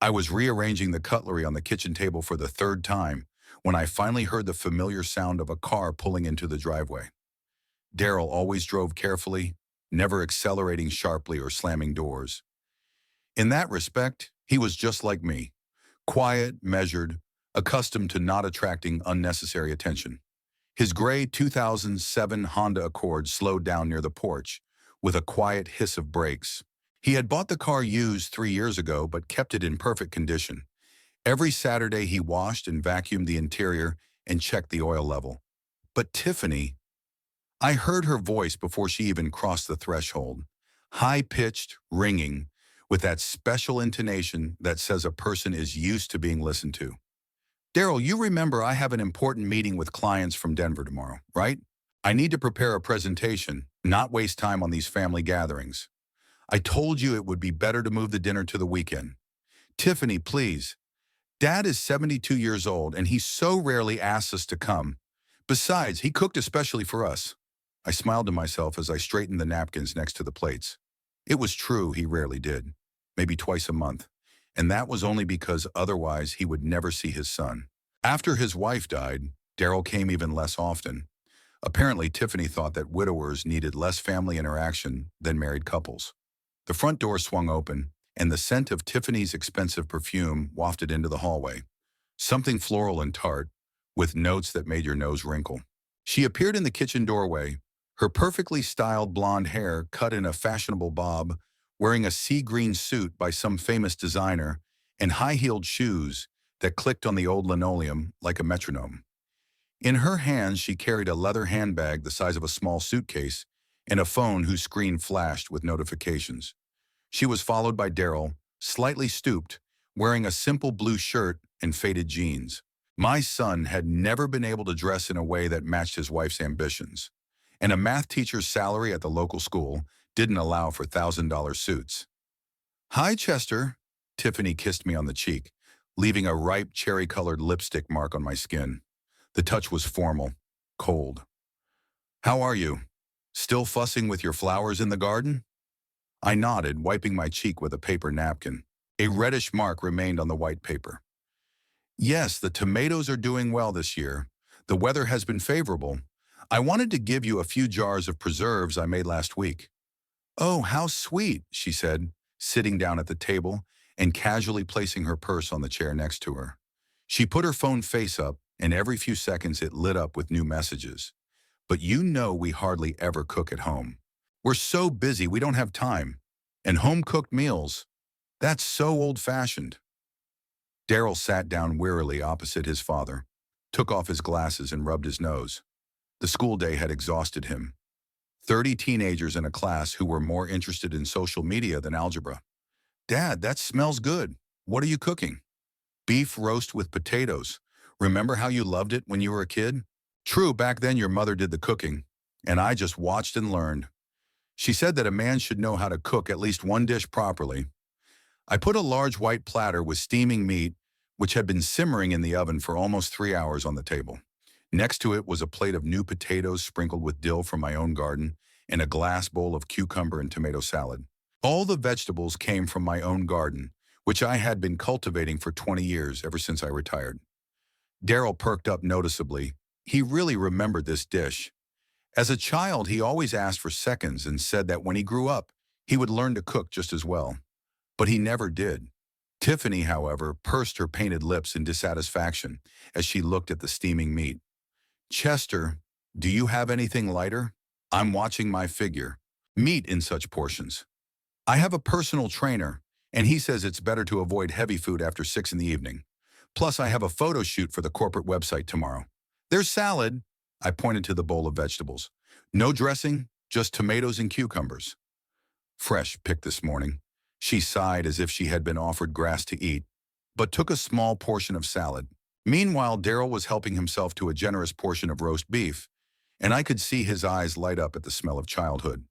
I was rearranging the cutlery on the kitchen table for the third time when I finally heard the familiar sound of a car pulling into the driveway. Daryl always drove carefully, never accelerating sharply or slamming doors. In that respect, he was just like me, quiet, measured, accustomed to not attracting unnecessary attention. His gray 2007 Honda Accord slowed down near the porch, with a quiet hiss of brakes. He had bought the car used 3 years ago but kept it in perfect condition. Every Saturday he washed and vacuumed the interior and checked the oil level. But Tiffany, I heard her voice before she even crossed the threshold. High-pitched, ringing, with that special intonation that says a person is used to being listened to. Daryl, you remember I have an important meeting with clients from Denver tomorrow, right? I need to prepare a presentation, not waste time on these family gatherings. I told you it would be better to move the dinner to the weekend. Tiffany, please. Dad is 72 years old and he so rarely asks us to come. Besides, he cooked especially for us. I smiled to myself as I straightened the napkins next to the plates. It was true he rarely did, maybe twice a month, and that was only because otherwise he would never see his son. After his wife died, Daryl came even less often. Apparently, Tiffany thought that widowers needed less family interaction than married couples. The front door swung open, and the scent of Tiffany's expensive perfume wafted into the hallway. Something floral and tart, with notes that made your nose wrinkle. She appeared in the kitchen doorway, her perfectly styled blonde hair cut in a fashionable bob, wearing a sea green suit by some famous designer, and high-heeled shoes that clicked on the old linoleum like a metronome. In her hands, she carried a leather handbag the size of a small suitcase and a phone whose screen flashed with notifications. She was followed by Daryl, slightly stooped, wearing a simple blue shirt and faded jeans. My son had never been able to dress in a way that matched his wife's ambitions, and a math teacher's salary at the local school didn't allow for $1,000 suits. Hi, Chester. Tiffany kissed me on the cheek, leaving a ripe cherry-colored lipstick mark on my skin. The touch was formal, cold. How are you? Still fussing with your flowers in the garden? I nodded, wiping my cheek with a paper napkin. A reddish mark remained on the white paper. Yes, the tomatoes are doing well this year. The weather has been favorable. I wanted to give you a few jars of preserves I made last week. Oh, how sweet, she said, sitting down at the table and casually placing her purse on the chair next to her. She put her phone face up, and every few seconds it lit up with new messages. But you know we hardly ever cook at home. We're so busy we don't have time. And home-cooked meals, that's so old-fashioned. Daryl sat down wearily opposite his father, took off his glasses and rubbed his nose. The school day had exhausted him. 30 teenagers in a class who were more interested in social media than algebra. Dad, that smells good. What are you cooking? Beef roast with potatoes. Remember how you loved it when you were a kid? True, back then your mother did the cooking, and I just watched and learned. She said that a man should know how to cook at least one dish properly. I put a large white platter with steaming meat, which had been simmering in the oven for almost 3 hours, on the table. Next to it was a plate of new potatoes sprinkled with dill from my own garden and a glass bowl of cucumber and tomato salad. All the vegetables came from my own garden, which I had been cultivating for 20 years, ever since I retired. Daryl perked up noticeably. He really remembered this dish. As a child, he always asked for seconds and said that when he grew up, he would learn to cook just as well. But he never did. Tiffany, however, pursed her painted lips in dissatisfaction as she looked at the steaming meat. Chester, do you have anything lighter? I'm watching my figure. Meat in such portions. I have a personal trainer, and he says it's better to avoid heavy food after 6 in the evening. Plus, I have a photo shoot for the corporate website tomorrow. There's salad. I pointed to the bowl of vegetables. No dressing, just tomatoes and cucumbers. Fresh picked this morning. She sighed as if she had been offered grass to eat, but took a small portion of salad. Meanwhile, Daryl was helping himself to a generous portion of roast beef, and I could see his eyes light up at the smell of childhood.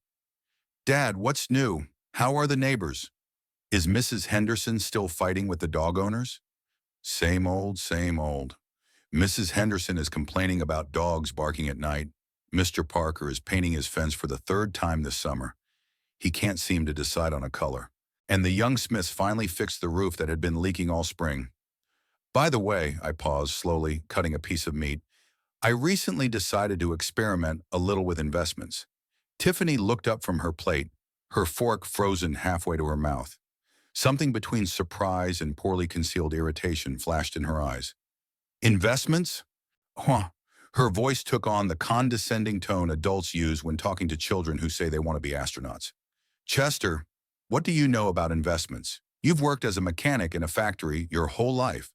Dad, what's new? How are the neighbors? Is Mrs. Henderson still fighting with the dog owners? Same old, same old. Mrs. Henderson is complaining about dogs barking at night. Mr. Parker is painting his fence for the 3rd time this summer. He can't seem to decide on a color. And the young Smiths finally fixed the roof that had been leaking all spring. By the way, I paused, slowly cutting a piece of meat. I recently decided to experiment a little with investments. Tiffany looked up from her plate, her fork frozen halfway to her mouth. Something between surprise and poorly concealed irritation flashed in her eyes. Investments? Huh. Her voice took on the condescending tone adults use when talking to children who say they want to be astronauts. Chester, what do you know about investments? You've worked as a mechanic in a factory your whole life.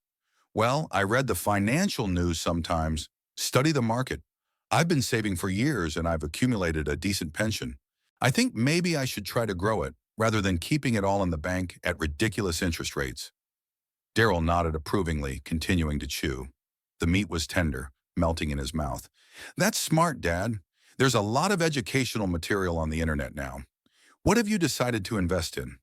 Well, I read the financial news sometimes. Study the market. I've been saving for years and I've accumulated a decent pension. I think maybe I should try to grow it rather than keeping it all in the bank at ridiculous interest rates. Darrell nodded approvingly, continuing to chew. The meat was tender, melting in his mouth. That's smart, Dad. There's a lot of educational material on the internet now. What have you decided to invest in?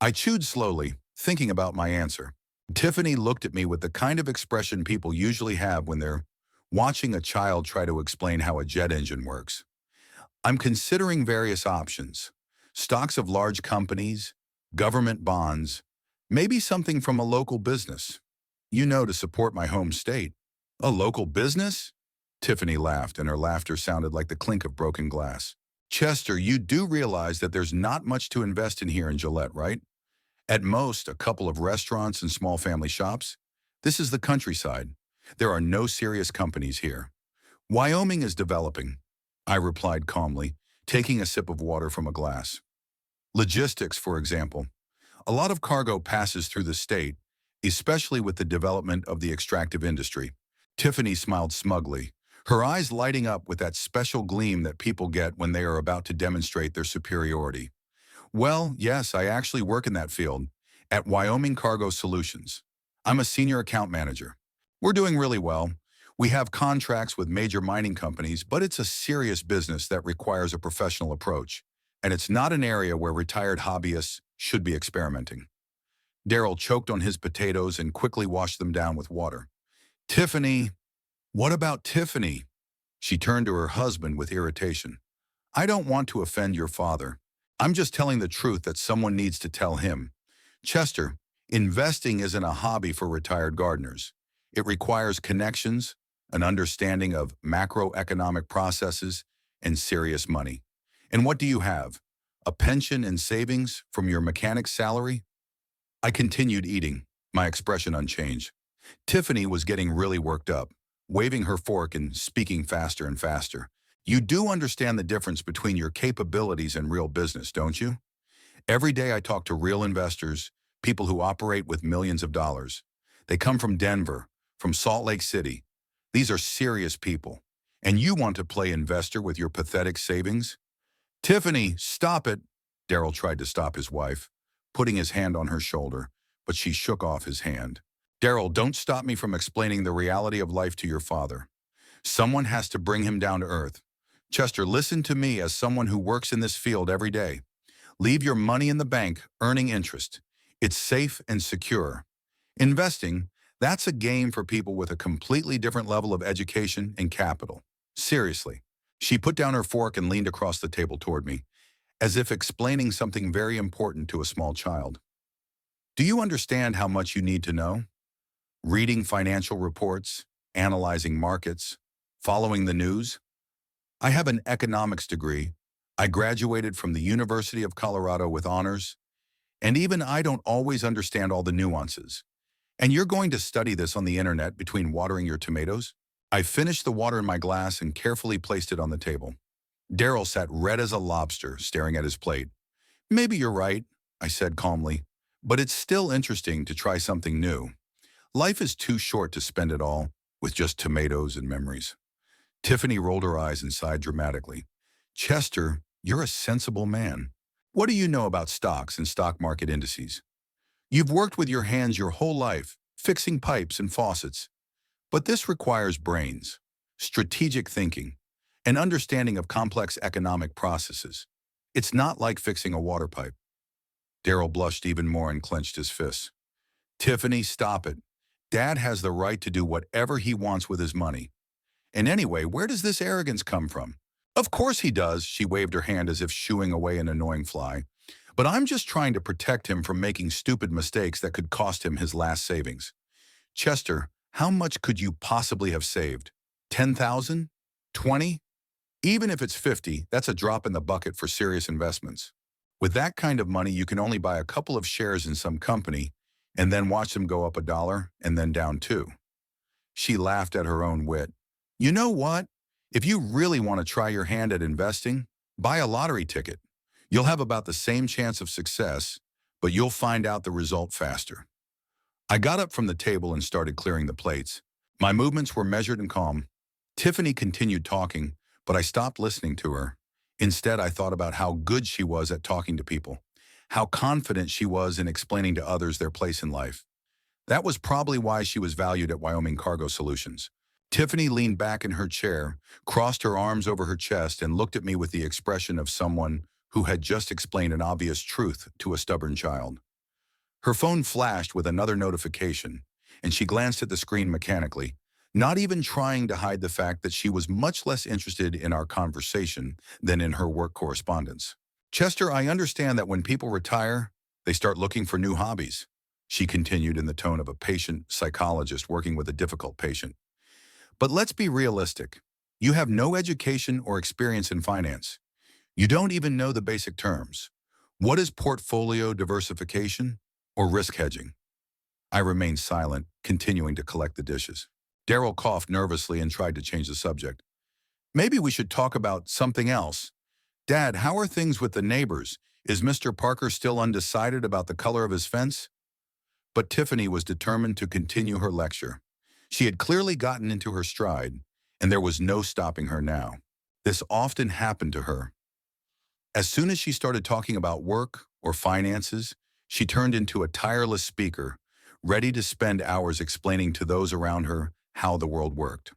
I chewed slowly, thinking about my answer. Tiffany looked at me with the kind of expression people usually have when they're watching a child try to explain how a jet engine works. I'm considering various options. Stocks of large companies, government bonds, maybe something from a local business. To support my home state. A local business? Tiffany laughed, and her laughter sounded like the clink of broken glass. Chester, you do realize that there's not much to invest in here in Gillette, right? At most, a couple of restaurants and small family shops. This is the countryside. There are no serious companies here. Wyoming is developing, I replied calmly, taking a sip of water from a glass. Logistics, for example. A lot of cargo passes through the state, especially with the development of the extractive industry. Tiffany smiled smugly, her eyes lighting up with that special gleam that people get when they are about to demonstrate their superiority. Well, yes, I actually work in that field, at Wyoming Cargo Solutions. I'm a senior account manager. We're doing really well. We have contracts with major mining companies, but it's a serious business that requires a professional approach, and it's not an area where retired hobbyists should be experimenting. Darrell choked on his potatoes and quickly washed them down with water. Tiffany, what about Tiffany? She turned to her husband with irritation. I don't want to offend your father. I'm just telling the truth that someone needs to tell him. Chester, investing isn't a hobby for retired gardeners. It requires connections, an understanding of macroeconomic processes, and serious money. And what do you have? A pension and savings from your mechanic's salary? I continued eating, my expression unchanged. Tiffany was getting really worked up, waving her fork and speaking faster and faster. You do understand the difference between your capabilities and real business, don't you? Every day I talk to real investors, people who operate with millions of dollars. They come from Denver, from Salt Lake City. These are serious people. And you want to play investor with your pathetic savings? Tiffany, stop it. Darrell tried to stop his wife, putting his hand on her shoulder, but she shook off his hand. Darrell, don't stop me from explaining the reality of life to your father. Someone has to bring him down to earth. Chester, listen to me as someone who works in this field every day. Leave your money in the bank, earning interest. It's safe and secure. Investing, that's a game for people with a completely different level of education and capital. Seriously. She put down her fork and leaned across the table toward me, as if explaining something very important to a small child. Do you understand how much you need to know? Reading financial reports, analyzing markets, following the news? I have an economics degree. I graduated from the University of Colorado with honors, and even I don't always understand all the nuances. And you're going to study this on the internet between watering your tomatoes? I finished the water in my glass and carefully placed it on the table. Darrell sat red as a lobster, staring at his plate. Maybe you're right, I said calmly, but it's still interesting to try something new. Life is too short to spend it all with just tomatoes and memories. Tiffany rolled her eyes and sighed dramatically. Chester, you're a sensible man. What do you know about stocks and stock market indices? You've worked with your hands your whole life, fixing pipes and faucets. But this requires brains, strategic thinking, and understanding of complex economic processes. It's not like fixing a water pipe. Darrell blushed even more and clenched his fists. Tiffany, stop it. Dad has the right to do whatever he wants with his money. And anyway, where does this arrogance come from? Of course he does, she waved her hand as if shooing away an annoying fly. But I'm just trying to protect him from making stupid mistakes that could cost him his last savings. Chester, how much could you possibly have saved? 10,000? 20? Even if it's 50, that's a drop in the bucket for serious investments. With that kind of money, you can only buy a couple of shares in some company and then watch them go up $1 and then down 2. She laughed at her own wit. You know what? If you really want to try your hand at investing, buy a lottery ticket. You'll have about the same chance of success, but you'll find out the result faster. I got up from the table and started clearing the plates. My movements were measured and calm. Tiffany continued talking, but I stopped listening to her. Instead, I thought about how good she was at talking to people, how confident she was in explaining to others their place in life. That was probably why she was valued at Wyoming Cargo Solutions. Tiffany leaned back in her chair, crossed her arms over her chest, and looked at me with the expression of someone who had just explained an obvious truth to a stubborn child. Her phone flashed with another notification, and she glanced at the screen mechanically, not even trying to hide the fact that she was much less interested in our conversation than in her work correspondence. Chester, I understand that when people retire, they start looking for new hobbies, she continued in the tone of a patient psychologist working with a difficult patient. But let's be realistic. You have no education or experience in finance. You don't even know the basic terms. What is portfolio diversification or risk hedging? I remained silent, continuing to collect the dishes. Daryl coughed nervously and tried to change the subject. Maybe we should talk about something else. Dad, how are things with the neighbors? Is Mr. Parker still undecided about the color of his fence? But Tiffany was determined to continue her lecture. She had clearly gotten into her stride, and there was no stopping her now. This often happened to her. As soon as she started talking about work or finances, she turned into a tireless speaker, ready to spend hours explaining to those around her how the world worked.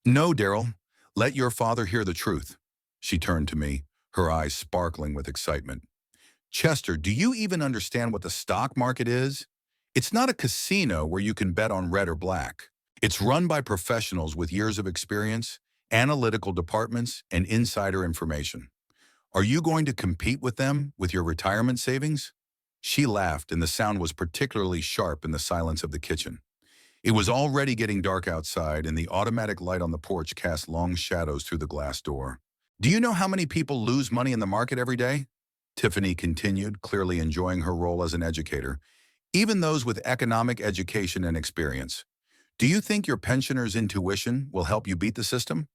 No, Daryl, let your father hear the truth. She turned to me, her eyes sparkling with excitement. Chester, do you even understand what the stock market is? It's not a casino where you can bet on red or black. It's run by professionals with years of experience, analytical departments, and insider information. Are you going to compete with them with your retirement savings? She laughed, and the sound was particularly sharp in the silence of the kitchen. It was already getting dark outside, and the automatic light on the porch cast long shadows through the glass door. Do you know how many people lose money in the market every day? Tiffany continued, clearly enjoying her role as an educator, even those with economic education and experience. Do you think your pensioner's intuition will help you beat the system?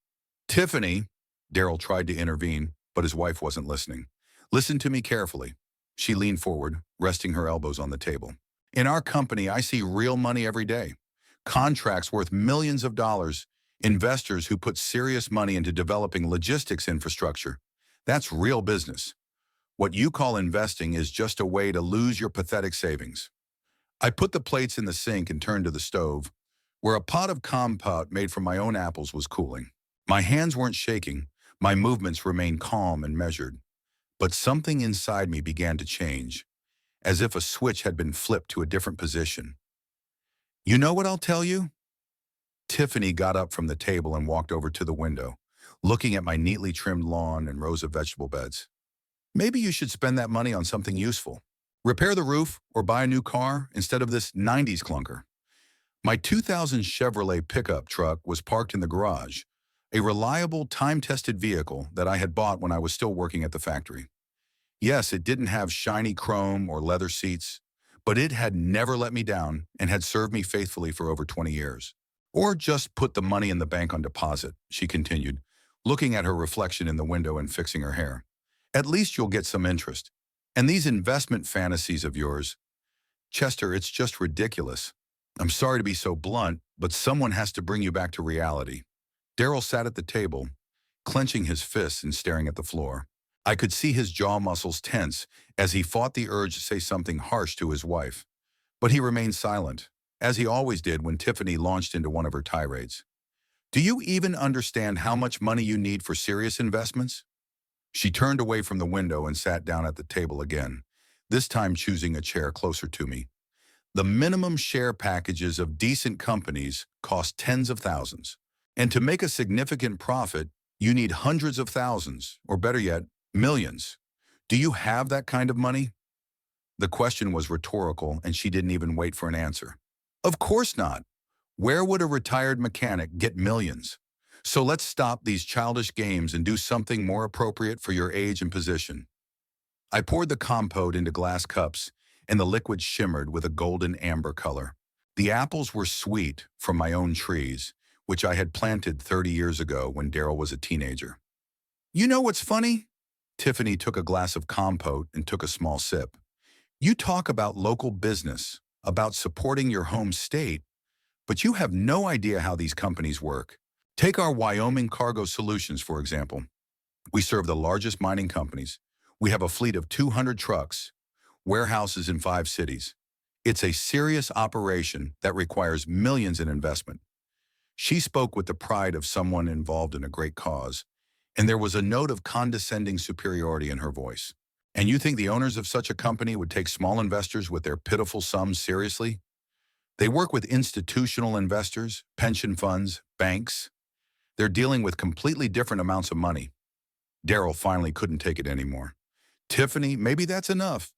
Tiffany, Daryl tried to intervene, but his wife wasn't listening. Listen to me carefully. She leaned forward, resting her elbows on the table. In our company, I see real money every day. Contracts worth millions of dollars, investors who put serious money into developing logistics infrastructure. That's real business. What you call investing is just a way to lose your pathetic savings. I put the plates in the sink and turned to the stove, where a pot of compote made from my own apples was cooling. My hands weren't shaking, my movements remained calm and measured. But something inside me began to change, as if a switch had been flipped to a different position. You know what I'll tell you? Tiffany got up from the table and walked over to the window, looking at my neatly trimmed lawn and rows of vegetable beds. Maybe you should spend that money on something useful. Repair the roof or buy a new car instead of this 90s clunker. My 2000 Chevrolet pickup truck was parked in the garage, a reliable, time-tested vehicle that I had bought when I was still working at the factory. Yes, it didn't have shiny chrome or leather seats, but it had never let me down and had served me faithfully for over 20 years. Or just put the money in the bank on deposit, she continued, looking at her reflection in the window and fixing her hair. At least you'll get some interest. And these investment fantasies of yours, Chester, it's just ridiculous. I'm sorry to be so blunt, but someone has to bring you back to reality. Daryl sat at the table, clenching his fists and staring at the floor. I could see his jaw muscles tense as he fought the urge to say something harsh to his wife. But he remained silent, as he always did when Tiffany launched into one of her tirades. Do you even understand how much money you need for serious investments? She turned away from the window and sat down at the table again, this time choosing a chair closer to me. The minimum share packages of decent companies cost tens of thousands. And to make a significant profit, you need hundreds of thousands, or better yet, millions. Do you have that kind of money? The question was rhetorical, and she didn't even wait for an answer. Of course not. Where would a retired mechanic get millions? So let's stop these childish games and do something more appropriate for your age and position. I poured the compote into glass cups, and the liquid shimmered with a golden amber color. The apples were sweet from my own trees, which I had planted 30 years ago when Daryl was a teenager. You know what's funny? Tiffany took a glass of compote and took a small sip. You talk about local business, about supporting your home state, but you have no idea how these companies work. Take our Wyoming Cargo Solutions, for example. We serve the largest mining companies. We have a fleet of 200 trucks, warehouses in 5 cities. It's a serious operation that requires millions in investment. She spoke with the pride of someone involved in a great cause, and there was a note of condescending superiority in her voice. And you think the owners of such a company would take small investors with their pitiful sums seriously? They work with institutional investors, pension funds, banks. They're dealing with completely different amounts of money. Daryl finally couldn't take it anymore. Tiffany, maybe that's enough.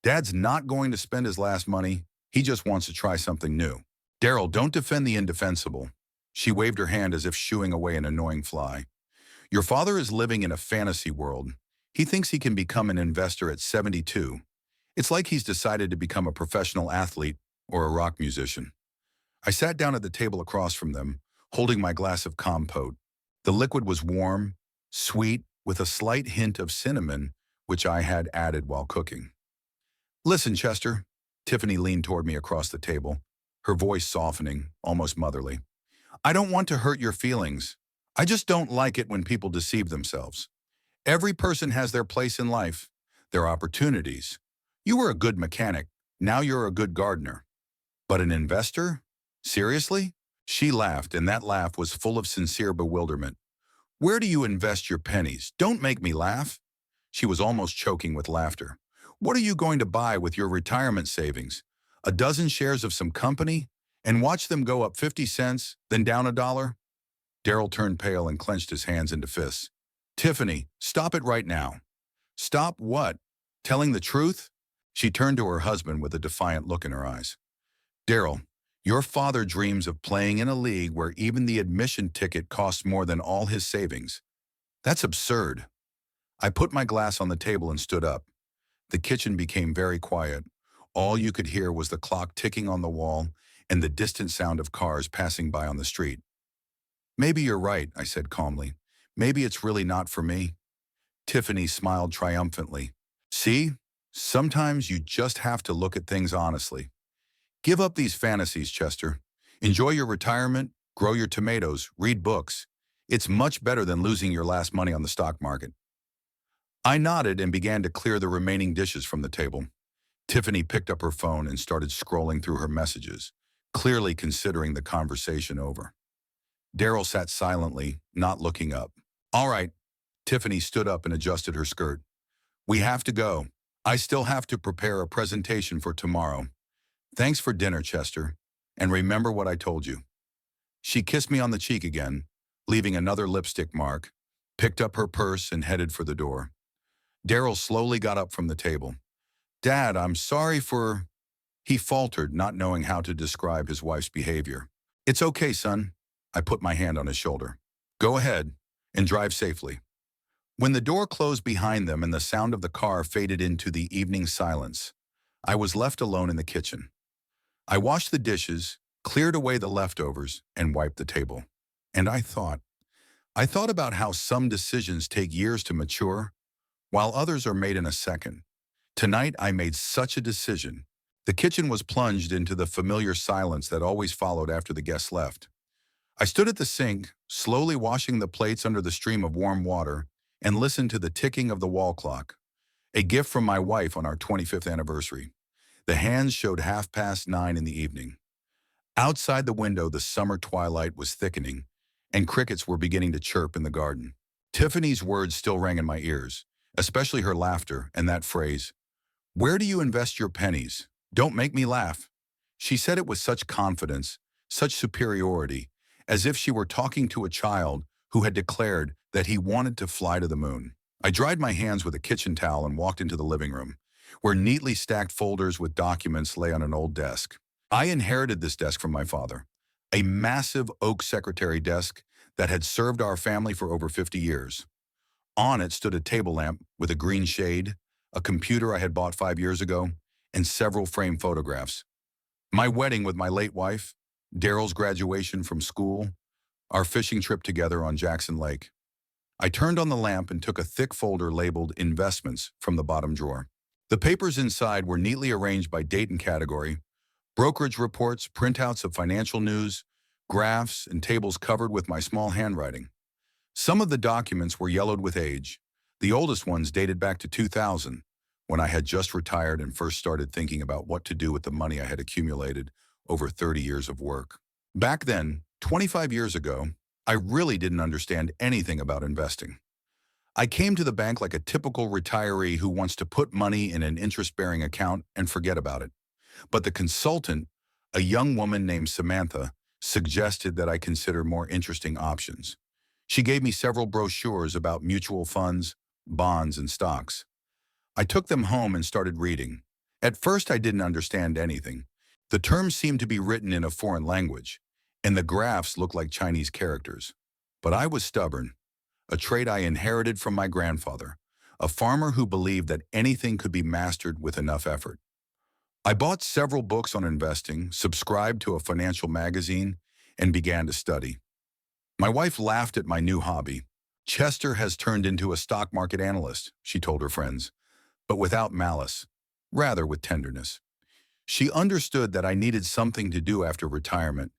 Dad's not going to spend his last money. He just wants to try something new. Daryl, don't defend the indefensible. She waved her hand as if shooing away an annoying fly. Your father is living in a fantasy world. He thinks he can become an investor at 72. It's like he's decided to become a professional athlete or a rock musician. I sat down at the table across from them, holding my glass of compote. The liquid was warm, sweet, with a slight hint of cinnamon, which I had added while cooking. Listen, Chester. Tiffany leaned toward me across the table, her voice softening, almost motherly. I don't want to hurt your feelings. I just don't like it when people deceive themselves. Every person has their place in life, their opportunities. You were a good mechanic. Now you're a good gardener. But an investor? Seriously? She laughed, and that laugh was full of sincere bewilderment. Where do you invest your pennies? Don't make me laugh. She was almost choking with laughter. What are you going to buy with your retirement savings? A dozen shares of some company? And watch them go up 50 cents, then down $1? Daryl turned pale and clenched his hands into fists. Tiffany, stop it right now. Stop what? Telling the truth? She turned to her husband with a defiant look in her eyes. Daryl, your father dreams of playing in a league where even the admission ticket costs more than all his savings. That's absurd. I put my glass on the table and stood up. The kitchen became very quiet. All you could hear was the clock ticking on the wall and the distant sound of cars passing by on the street. Maybe you're right, I said calmly. Maybe it's really not for me. Tiffany smiled triumphantly. See? Sometimes you just have to look at things honestly. Give up these fantasies, Chester. Enjoy your retirement, grow your tomatoes, read books. It's much better than losing your last money on the stock market. I nodded and began to clear the remaining dishes from the table. Tiffany picked up her phone and started scrolling through her messages, clearly considering the conversation over. Daryl sat silently, not looking up. All right. Tiffany stood up and adjusted her skirt. We have to go. I still have to prepare a presentation for tomorrow. Thanks for dinner, Chester. And remember what I told you. She kissed me on the cheek again, leaving another lipstick mark, picked up her purse and headed for the door. Daryl slowly got up from the table. Dad, I'm sorry for... He faltered, not knowing how to describe his wife's behavior. It's okay, son. I put my hand on his shoulder. Go ahead and drive safely. When the door closed behind them and the sound of the car faded into the evening silence, I was left alone in the kitchen. I washed the dishes, cleared away the leftovers, and wiped the table. And I thought about how some decisions take years to mature, while others are made in a second. Tonight, I made such a decision. The kitchen was plunged into the familiar silence that always followed after the guests left. I stood at the sink, slowly washing the plates under the stream of warm water, and listened to the ticking of the wall clock, a gift from my wife on our 25th anniversary. The hands showed 9:30 in the evening. Outside the window, the summer twilight was thickening, and crickets were beginning to chirp in the garden. Tiffany's words still rang in my ears, especially her laughter and that phrase, "Where do you invest your pennies? Don't make me laugh." She said it with such confidence, such superiority, as if she were talking to a child who had declared that he wanted to fly to the moon. I dried my hands with a kitchen towel and walked into the living room, where neatly stacked folders with documents lay on an old desk. I inherited this desk from my father, a massive oak secretary desk that had served our family for over 50 years. On it stood a table lamp with a green shade, a computer I had bought 5 years ago, and several framed photographs. My wedding with my late wife, Daryl's graduation from school, our fishing trip together on Jackson Lake. I turned on the lamp and took a thick folder labeled Investments from the bottom drawer. The papers inside were neatly arranged by date and category: brokerage reports, printouts of financial news, graphs, and tables covered with my small handwriting. Some of the documents were yellowed with age. The oldest ones dated back to 2000, when I had just retired and first started thinking about what to do with the money I had accumulated over 30 years of work. Back then, 25 years ago, I really didn't understand anything about investing. I came to the bank like a typical retiree who wants to put money in an interest-bearing account and forget about it. But the consultant, a young woman named Samantha, suggested that I consider more interesting options. She gave me several brochures about mutual funds, bonds, and stocks. I took them home and started reading. At first, I didn't understand anything. The terms seemed to be written in a foreign language, and the graphs looked like Chinese characters. But I was stubborn, a trait I inherited from my grandfather, a farmer who believed that anything could be mastered with enough effort. I bought several books on investing, subscribed to a financial magazine, and began to study. My wife laughed at my new hobby. "Chester has turned into a stock market analyst," she told her friends, but without malice, rather with tenderness. She understood that I needed something to do after retirement,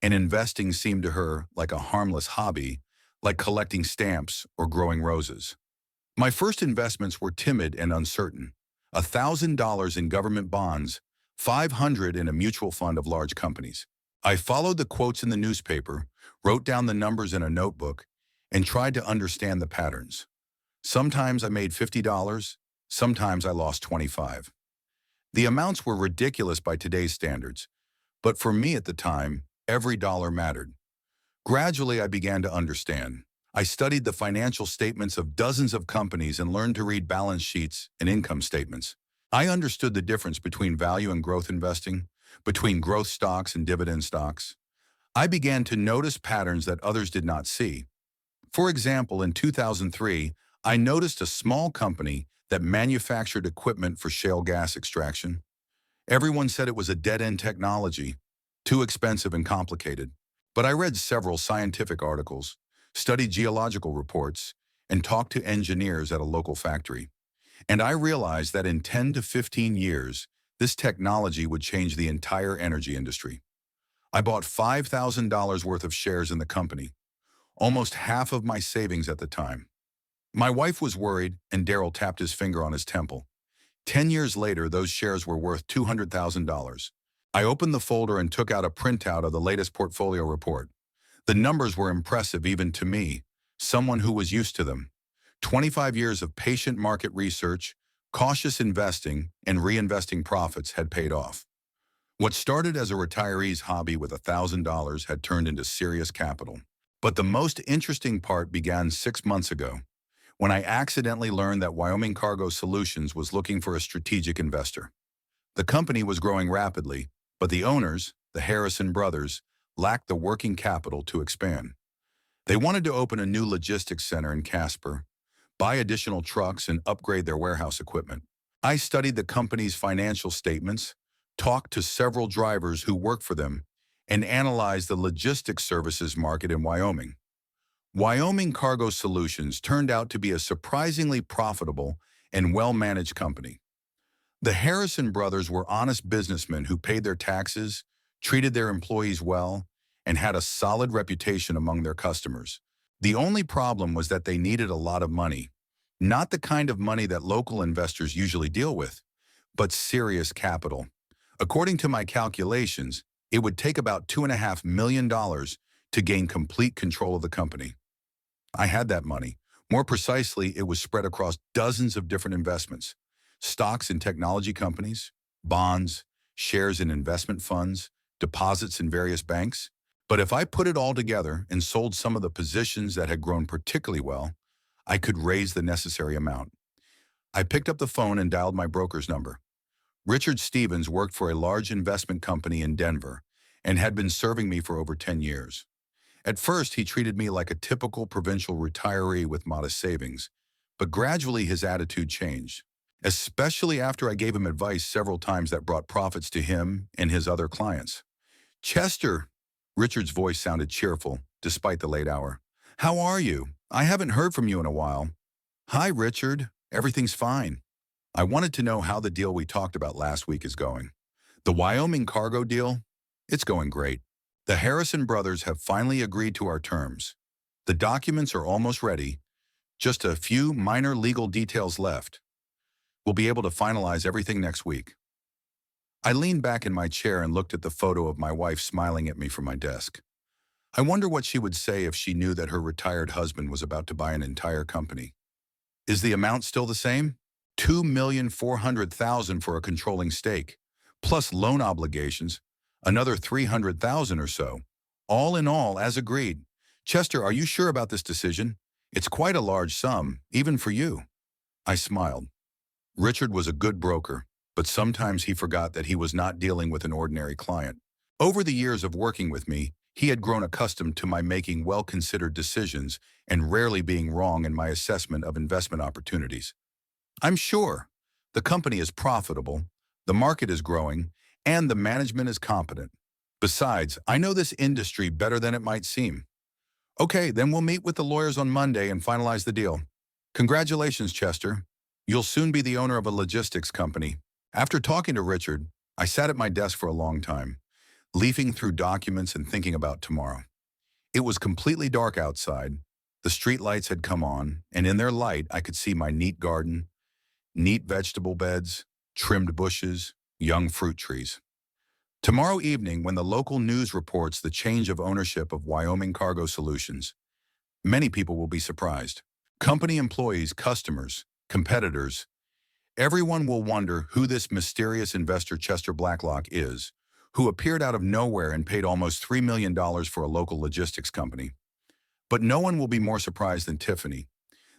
and investing seemed to her like a harmless hobby, like collecting stamps or growing roses. My first investments were timid and uncertain: $1,000 in government bonds, $500 in a mutual fund of large companies. I followed the quotes in the newspaper, wrote down the numbers in a notebook, and tried to understand the patterns. Sometimes I made $50, sometimes I lost 25. The amounts were ridiculous by today's standards, but for me at the time, every dollar mattered. Gradually, I began to understand. I studied the financial statements of dozens of companies and learned to read balance sheets and income statements. I understood the difference between value and growth investing, between growth stocks and dividend stocks. I began to notice patterns that others did not see. For example, in 2003, I noticed a small company that manufactured equipment for shale gas extraction. Everyone said it was a dead-end technology, too expensive and complicated. But I read several scientific articles, studied geological reports, and talked to engineers at a local factory. And I realized that in 10 to 15 years, this technology would change the entire energy industry. I bought $5,000 worth of shares in the company, almost half of my savings at the time. My wife was worried, and Daryl tapped his finger on his temple. 10 years later, those shares were worth $200,000. I opened the folder and took out a printout of the latest portfolio report. The numbers were impressive even to me, someone who was used to them. 25 years of patient market research, cautious investing, and reinvesting profits had paid off. What started as a retiree's hobby with $1,000 had turned into serious capital. But the most interesting part began 6 months ago, when I accidentally learned that Wyoming Cargo Solutions was looking for a strategic investor. The company was growing rapidly, but the owners, the Harrison brothers, lacked the working capital to expand. They wanted to open a new logistics center in Casper, buy additional trucks, and upgrade their warehouse equipment. I studied the company's financial statements, talked to several drivers who worked for them, and analyzed the logistics services market in Wyoming. Wyoming Cargo Solutions turned out to be a surprisingly profitable and well-managed company. The Harrison brothers were honest businessmen who paid their taxes, treated their employees well, and had a solid reputation among their customers. The only problem was that they needed a lot of money, not the kind of money that local investors usually deal with, but serious capital. According to my calculations, it would take about $2.5 million to gain complete control of the company. I had that money. More precisely, it was spread across dozens of different investments: stocks in technology companies, bonds, shares in investment funds, deposits in various banks. But if I put it all together and sold some of the positions that had grown particularly well, I could raise the necessary amount. I picked up the phone and dialed my broker's number. Richard Stevens worked for a large investment company in Denver and had been serving me for over 10 years. At first, he treated me like a typical provincial retiree with modest savings, but gradually his attitude changed, especially after I gave him advice several times that brought profits to him and his other clients. Chester, Richard's voice sounded cheerful, despite the late hour. How are you? I haven't heard from you in a while. Hi, Richard. Everything's fine. I wanted to know how the deal we talked about last week is going. The Wyoming cargo deal? It's going great. The Harrison brothers have finally agreed to our terms. The documents are almost ready, just a few minor legal details left. We'll be able to finalize everything next week. I leaned back in my chair and looked at the photo of my wife smiling at me from my desk. I wonder what she would say if she knew that her retired husband was about to buy an entire company. Is the amount still the same? $2,400,000 for a controlling stake, plus loan obligations, another $300,000 or so. All in all, as agreed. Chester, are you sure about this decision? It's quite a large sum, even for you. I smiled. Richard was a good broker, but sometimes he forgot that he was not dealing with an ordinary client. Over the years of working with me, he had grown accustomed to my making well-considered decisions and rarely being wrong in my assessment of investment opportunities. I'm sure. The company is profitable, the market is growing, and the management is competent. Besides, I know this industry better than it might seem. Okay, then we'll meet with the lawyers on Monday and finalize the deal. Congratulations, Chester. You'll soon be the owner of a logistics company. After talking to Richard, I sat at my desk for a long time, leafing through documents and thinking about tomorrow. It was completely dark outside. The street lights had come on, and in their light I could see my neat garden, neat vegetable beds, trimmed bushes, young fruit trees. Tomorrow evening, when the local news reports the change of ownership of Wyoming Cargo Solutions, many people will be surprised. Company employees, customers, competitors, everyone will wonder who this mysterious investor Chester Blacklock is, who appeared out of nowhere and paid almost $3 million for a local logistics company. But no one will be more surprised than Tiffany,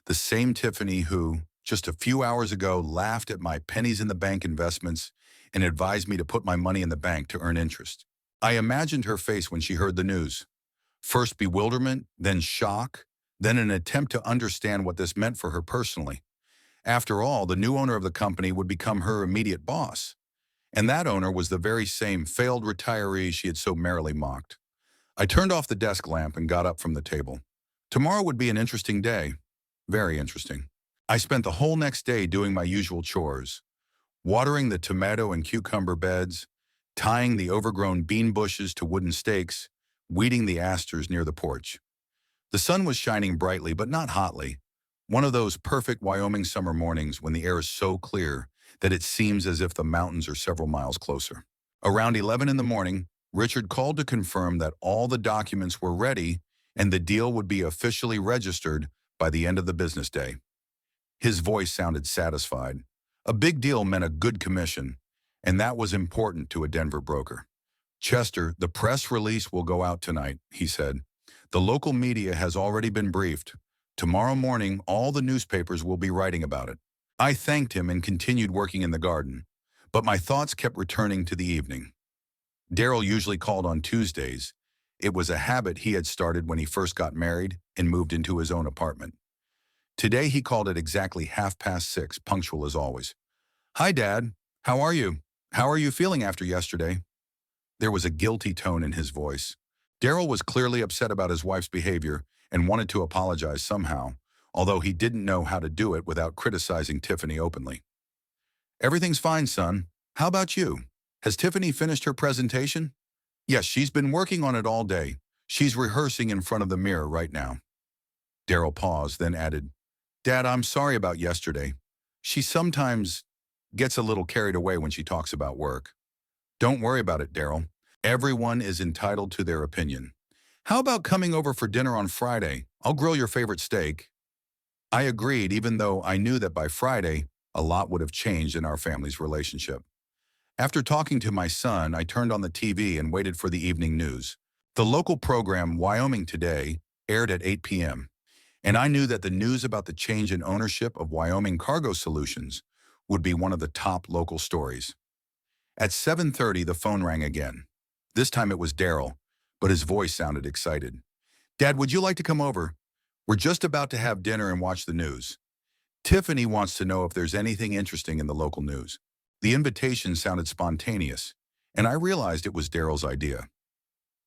the same Tiffany who, just a few hours ago, laughed at my pennies in the bank investments and advised me to put my money in the bank to earn interest. I imagined her face when she heard the news. First bewilderment, then shock, then an attempt to understand what this meant for her personally. After all, the new owner of the company would become her immediate boss. And that owner was the very same failed retiree she had so merrily mocked. I turned off the desk lamp and got up from the table. Tomorrow would be an interesting day. Very interesting. I spent the whole next day doing my usual chores, watering the tomato and cucumber beds, tying the overgrown bean bushes to wooden stakes, weeding the asters near the porch. The sun was shining brightly but not hotly, one of those perfect Wyoming summer mornings when the air is so clear that it seems as if the mountains are several miles closer. Around 11 in the morning, Richard called to confirm that all the documents were ready and the deal would be officially registered by the end of the business day. His voice sounded satisfied. A big deal meant a good commission, and that was important to a Denver broker. Chester, the press release will go out tonight, he said. The local media has already been briefed. Tomorrow morning, all the newspapers will be writing about it. I thanked him and continued working in the garden, but my thoughts kept returning to the evening. Daryl usually called on Tuesdays. It was a habit he had started when he first got married and moved into his own apartment. Today he called at exactly 6:30, punctual as always. Hi, Dad. How are you? How are you feeling after yesterday? There was a guilty tone in his voice. Daryl was clearly upset about his wife's behavior and wanted to apologize somehow, although he didn't know how to do it without criticizing Tiffany openly. Everything's fine, son. How about you? Has Tiffany finished her presentation? Yes, she's been working on it all day. She's rehearsing in front of the mirror right now. Daryl paused, then added, Dad, I'm sorry about yesterday. She sometimes gets a little carried away when she talks about work. Don't worry about it, Daryl. Everyone is entitled to their opinion. How about coming over for dinner on Friday? I'll grill your favorite steak. I agreed, even though I knew that by Friday, a lot would have changed in our family's relationship. After talking to my son, I turned on the TV and waited for the evening news. The local program, Wyoming Today, aired at 8 p.m., And I knew that the news about the change in ownership of Wyoming Cargo Solutions would be one of the top local stories. At 7:30, the phone rang again. This time it was Daryl, but his voice sounded excited. "Dad, would you like to come over? We're just about to have dinner and watch the news. Tiffany wants to know if there's anything interesting in the local news." The invitation sounded spontaneous, and I realized it was Daryl's idea.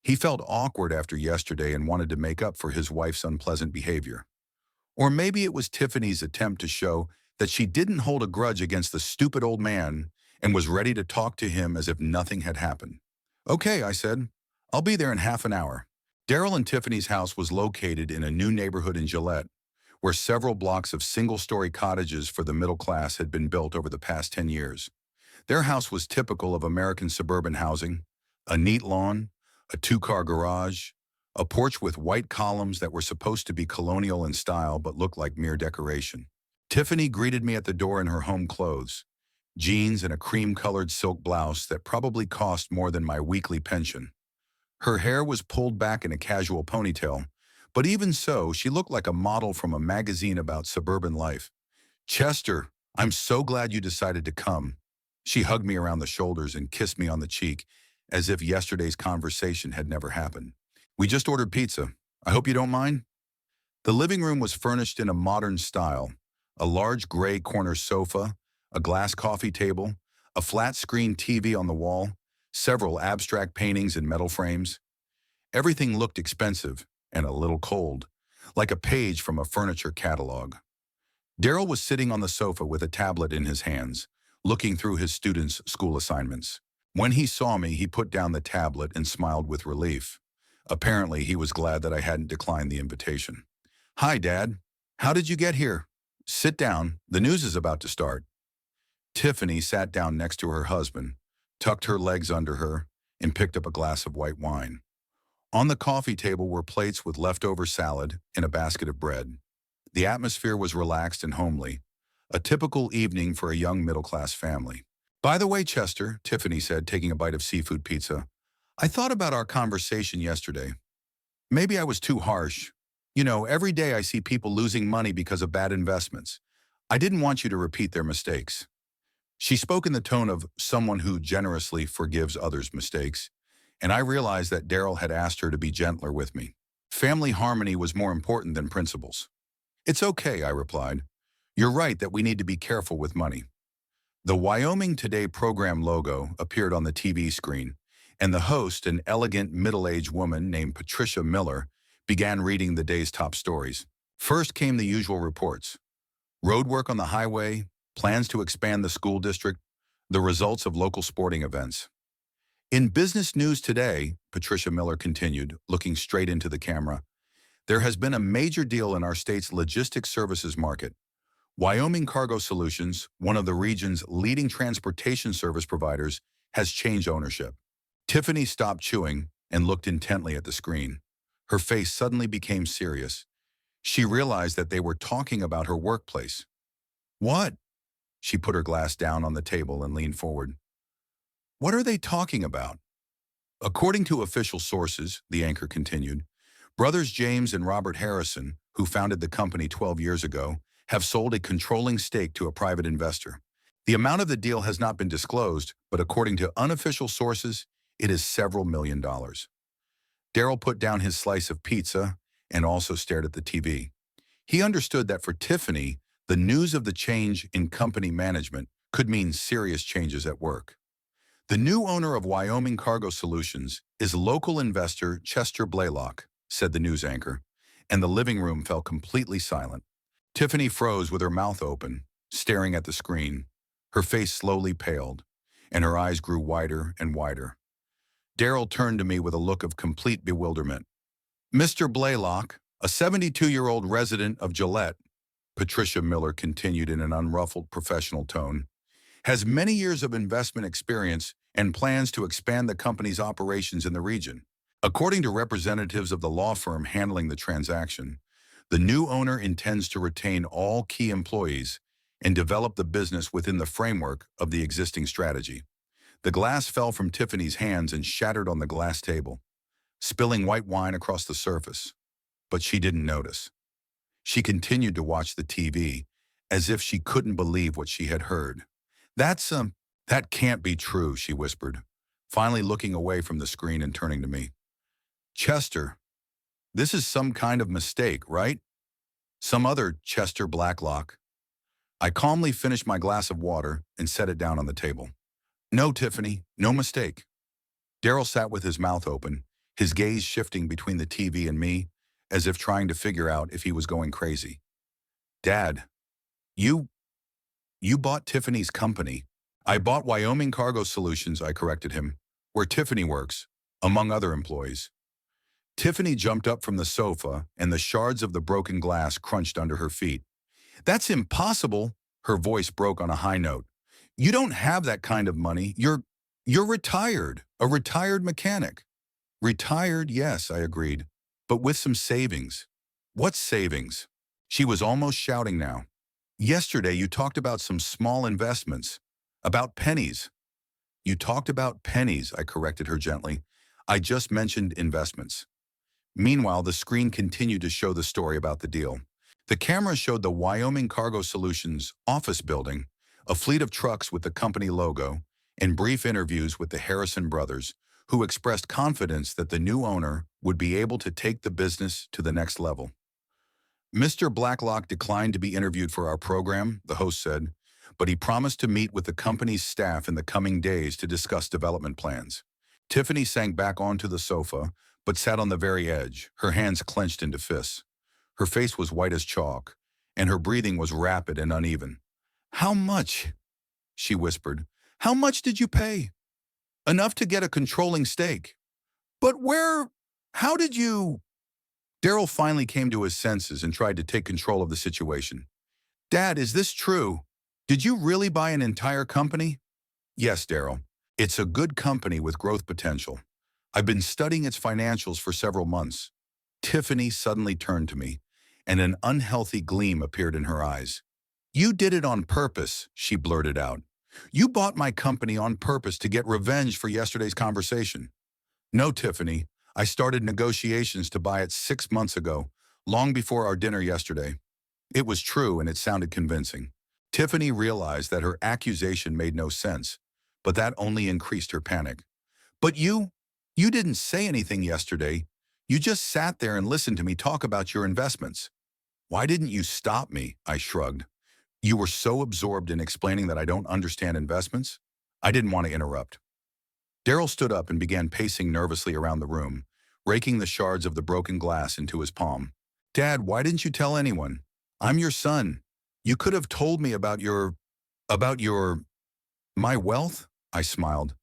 He felt awkward after yesterday and wanted to make up for his wife's unpleasant behavior. Or maybe it was Tiffany's attempt to show that she didn't hold a grudge against the stupid old man and was ready to talk to him as if nothing had happened. "Okay," I said. "I'll be there in half an hour." Daryl and Tiffany's house was located in a new neighborhood in Gillette, where several blocks of single-story cottages for the middle class had been built over the past 10 years. Their house was typical of American suburban housing: a neat lawn, a two-car garage, a porch with white columns that were supposed to be colonial in style but looked like mere decoration. Tiffany greeted me at the door in her home clothes, jeans and a cream-colored silk blouse that probably cost more than my weekly pension. Her hair was pulled back in a casual ponytail, but even so, she looked like a model from a magazine about suburban life. "Chester, I'm so glad you decided to come." She hugged me around the shoulders and kissed me on the cheek, as if yesterday's conversation had never happened. "We just ordered pizza. I hope you don't mind." The living room was furnished in a modern style: a large gray corner sofa, a glass coffee table, a flat-screen TV on the wall, several abstract paintings in metal frames. Everything looked expensive and a little cold, like a page from a furniture catalog. Daryl was sitting on the sofa with a tablet in his hands, looking through his students' school assignments. When he saw me, he put down the tablet and smiled with relief. Apparently, he was glad that I hadn't declined the invitation. "Hi, Dad. How did you get here? Sit down. The news is about to start." Tiffany sat down next to her husband, tucked her legs under her, and picked up a glass of white wine. On the coffee table were plates with leftover salad and a basket of bread. The atmosphere was relaxed and homely, a typical evening for a young middle-class family. "By the way, Chester," Tiffany said, taking a bite of seafood pizza, "I thought about our conversation yesterday. Maybe I was too harsh. You know, every day I see people losing money because of bad investments. I didn't want you to repeat their mistakes." She spoke in the tone of someone who generously forgives others' mistakes, and I realized that Daryl had asked her to be gentler with me. Family harmony was more important than principles. "It's okay," I replied. "You're right that we need to be careful with money." The Wyoming Today program logo appeared on the TV screen, and the host, an elegant middle-aged woman named Patricia Miller, began reading the day's top stories. First came the usual reports: road work on the highway, plans to expand the school district, the results of local sporting events. "In business news today," Patricia Miller continued, looking straight into the camera, "there has been a major deal in our state's logistics services market. Wyoming Cargo Solutions, one of the region's leading transportation service providers, has changed ownership." Tiffany stopped chewing and looked intently at the screen. Her face suddenly became serious. She realized that they were talking about her workplace. "What?" She put her glass down on the table and leaned forward. "What are they talking about?" "According to official sources," the anchor continued, "brothers James and Robert Harrison, who founded the company 12 years ago, have sold a controlling stake to a private investor. The amount of the deal has not been disclosed, but according to unofficial sources, it is several $1,000,000. Daryl put down his slice of pizza and also stared at the TV. He understood that for Tiffany, the news of the change in company management could mean serious changes at work. "The new owner of Wyoming Cargo Solutions is local investor Chester Blaylock," said the news anchor, and the living room fell completely silent. Tiffany froze with her mouth open, staring at the screen. Her face slowly paled, and her eyes grew wider and wider. Daryl turned to me with a look of complete bewilderment. "Mr. Blaylock, a 72-year-old resident of Gillette," Patricia Miller continued in an unruffled professional tone, "has many years of investment experience and plans to expand the company's operations in the region. According to representatives of the law firm handling the transaction, the new owner intends to retain all key employees and develop the business within the framework of the existing strategy." The glass fell from Tiffany's hands and shattered on the glass table, spilling white wine across the surface. But she didn't notice. She continued to watch the TV, as if she couldn't believe what she had heard. That's, that can't be true, she whispered, finally looking away from the screen and turning to me. Chester, this is some kind of mistake, right? Some other Chester Blacklock. I calmly finished my glass of water and set it down on the table. No, Tiffany, no mistake. Daryl sat with his mouth open, his gaze shifting between the TV and me, as if trying to figure out if he was going crazy. Dad, you bought Tiffany's company. I bought Wyoming Cargo Solutions, I corrected him, where Tiffany works, among other employees. Tiffany jumped up from the sofa, and the shards of the broken glass crunched under her feet. That's impossible, her voice broke on a high note. You don't have that kind of money. You're retired, a retired mechanic. Retired, yes, I agreed, but with some savings. What savings? She was almost shouting now. Yesterday you talked about some small investments, about pennies. You talked about pennies, I corrected her gently. I just mentioned investments. Meanwhile, the screen continued to show the story about the deal. The camera showed the Wyoming Cargo Solutions office building, a fleet of trucks with the company logo, and brief interviews with the Harrison brothers, who expressed confidence that the new owner would be able to take the business to the next level. Mr. Blacklock declined to be interviewed for our program, the host said, but he promised to meet with the company's staff in the coming days to discuss development plans. Tiffany sank back onto the sofa, but sat on the very edge, her hands clenched into fists. Her face was white as chalk, and her breathing was rapid and uneven. How much? She whispered. How much did you pay? Enough to get a controlling stake. But how did you? Daryl finally came to his senses and tried to take control of the situation. Dad, is this true? Did you really buy an entire company? Yes, Daryl. It's a good company with growth potential. I've been studying its financials for several months. Tiffany suddenly turned to me, and an unhealthy gleam appeared in her eyes. You did it on purpose, she blurted out. You bought my company on purpose to get revenge for yesterday's conversation. No, Tiffany. I started negotiations to buy it 6 months ago, long before our dinner yesterday. It was true and it sounded convincing. Tiffany realized that her accusation made no sense, but that only increased her panic. But you didn't say anything yesterday. You just sat there and listened to me talk about your investments. Why didn't you stop me? I shrugged. You were so absorbed in explaining that I don't understand investments? I didn't want to interrupt. Daryl stood up and began pacing nervously around the room, raking the shards of the broken glass into his palm. Dad, why didn't you tell anyone? I'm your son. You could have told me about my wealth? I smiled.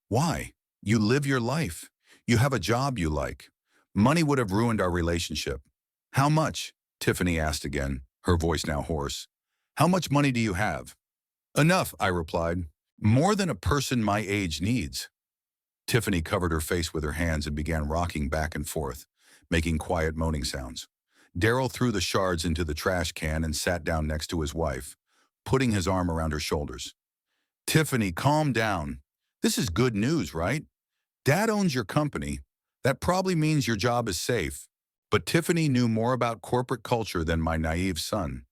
Why? You live your life. You have a job you like. Money would have ruined our relationship. How much? Tiffany asked again, her voice now hoarse. How much money do you have? Enough, I replied. More than a person my age needs. Tiffany covered her face with her hands and began rocking back and forth, making quiet moaning sounds. Daryl threw the shards into the trash can and sat down next to his wife, putting his arm around her shoulders. Tiffany, calm down. This is good news, right? Dad owns your company. That probably means your job is safe. But Tiffany knew more about corporate culture than my naive son.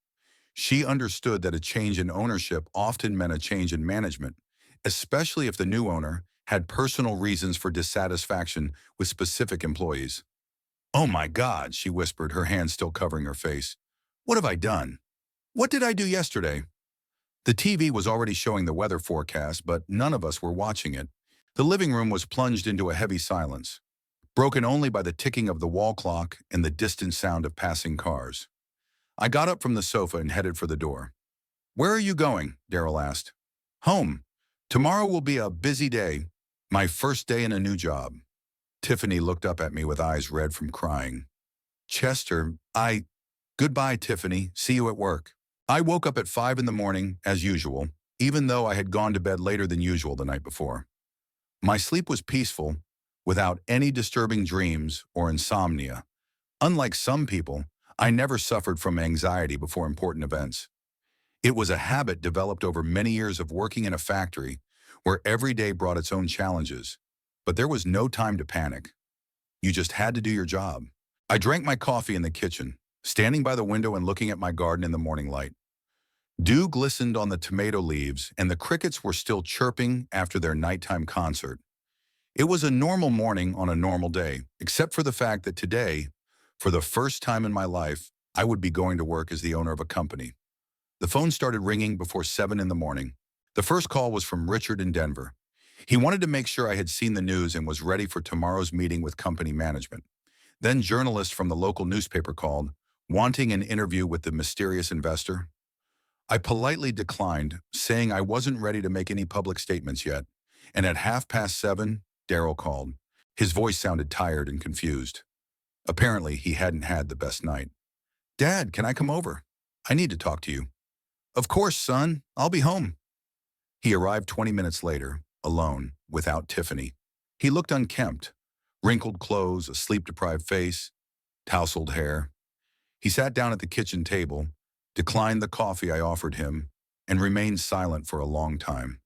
She understood that a change in ownership often meant a change in management, especially if the new owner had personal reasons for dissatisfaction with specific employees. Oh my God, she whispered, her hands still covering her face. What have I done? What did I do yesterday? The TV was already showing the weather forecast, but none of us were watching it. The living room was plunged into a heavy silence, broken only by the ticking of the wall clock and the distant sound of passing cars. I got up from the sofa and headed for the door. Where are you going? Daryl asked. Home. Tomorrow will be a busy day. My first day in a new job. Tiffany looked up at me with eyes red from crying. Chester, Goodbye, Tiffany. See you at work. I woke up at 5 in the morning, as usual, even though I had gone to bed later than usual the night before. My sleep was peaceful, without any disturbing dreams or insomnia. Unlike some people, I never suffered from anxiety before important events. It was a habit developed over many years of working in a factory where every day brought its own challenges, but there was no time to panic. You just had to do your job. I drank my coffee in the kitchen, standing by the window and looking at my garden in the morning light. Dew glistened on the tomato leaves, and the crickets were still chirping after their nighttime concert. It was a normal morning on a normal day, except for the fact that today, for the first time in my life, I would be going to work as the owner of a company. The phone started ringing before 7 in the morning. The first call was from Richard in Denver. He wanted to make sure I had seen the news and was ready for tomorrow's meeting with company management. Then journalists from the local newspaper called, wanting an interview with the mysterious investor. I politely declined, saying I wasn't ready to make any public statements yet. And at 7:30, Daryl called. His voice sounded tired and confused. Apparently, he hadn't had the best night. "Dad, can I come over? I need to talk to you." "Of course, son. I'll be home." He arrived 20 minutes later, alone, without Tiffany. He looked unkempt, wrinkled clothes, a sleep-deprived face, tousled hair. He sat down at the kitchen table, declined the coffee I offered him, and remained silent for a long time,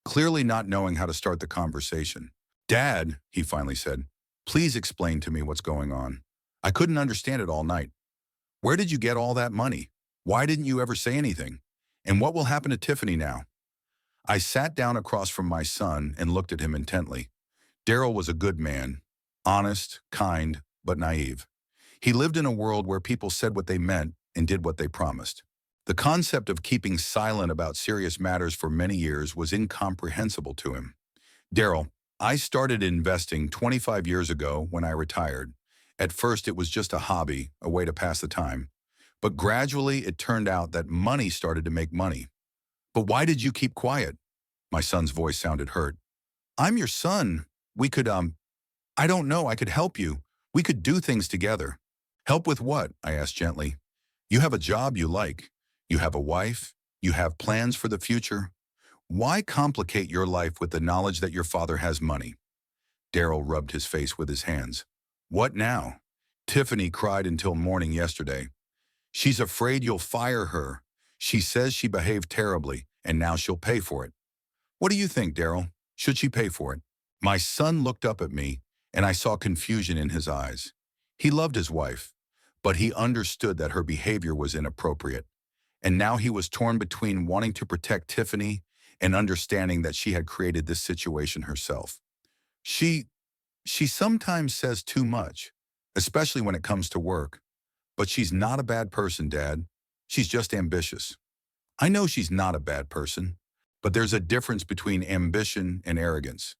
clearly not knowing how to start the conversation. "Dad," he finally said, "please explain to me what's going on. I couldn't understand it all night. Where did you get all that money? Why didn't you ever say anything? And what will happen to Tiffany now?" I sat down across from my son and looked at him intently. Daryl was a good man, honest, kind, but naive. He lived in a world where people said what they meant and did what they promised. The concept of keeping silent about serious matters for many years was incomprehensible to him. "Daryl, I started investing 25 years ago when I retired. At first, it was just a hobby, a way to pass the time. But gradually, it turned out that money started to make money. But why did you keep quiet?" My son's voice sounded hurt. "I'm your son. We could, I don't know, I could help you. We could do things together." "Help with what?" I asked gently. "You have a job you like. You have a wife. You have plans for the future. Why complicate your life with the knowledge that your father has money?" Daryl rubbed his face with his hands. "What now? Tiffany cried until morning yesterday. She's afraid you'll fire her. She says she behaved terribly, and now she'll pay for it. What do you think, Daryl? Should she pay for it?" My son looked up at me, and I saw confusion in his eyes. He loved his wife, but he understood that her behavior was inappropriate. And now he was torn between wanting to protect Tiffany and understanding that she had created this situation herself. She, she sometimes says too much, especially when it comes to work. But she's not a bad person, Dad. She's just ambitious. I know she's not a bad person, but there's a difference between ambition and arrogance.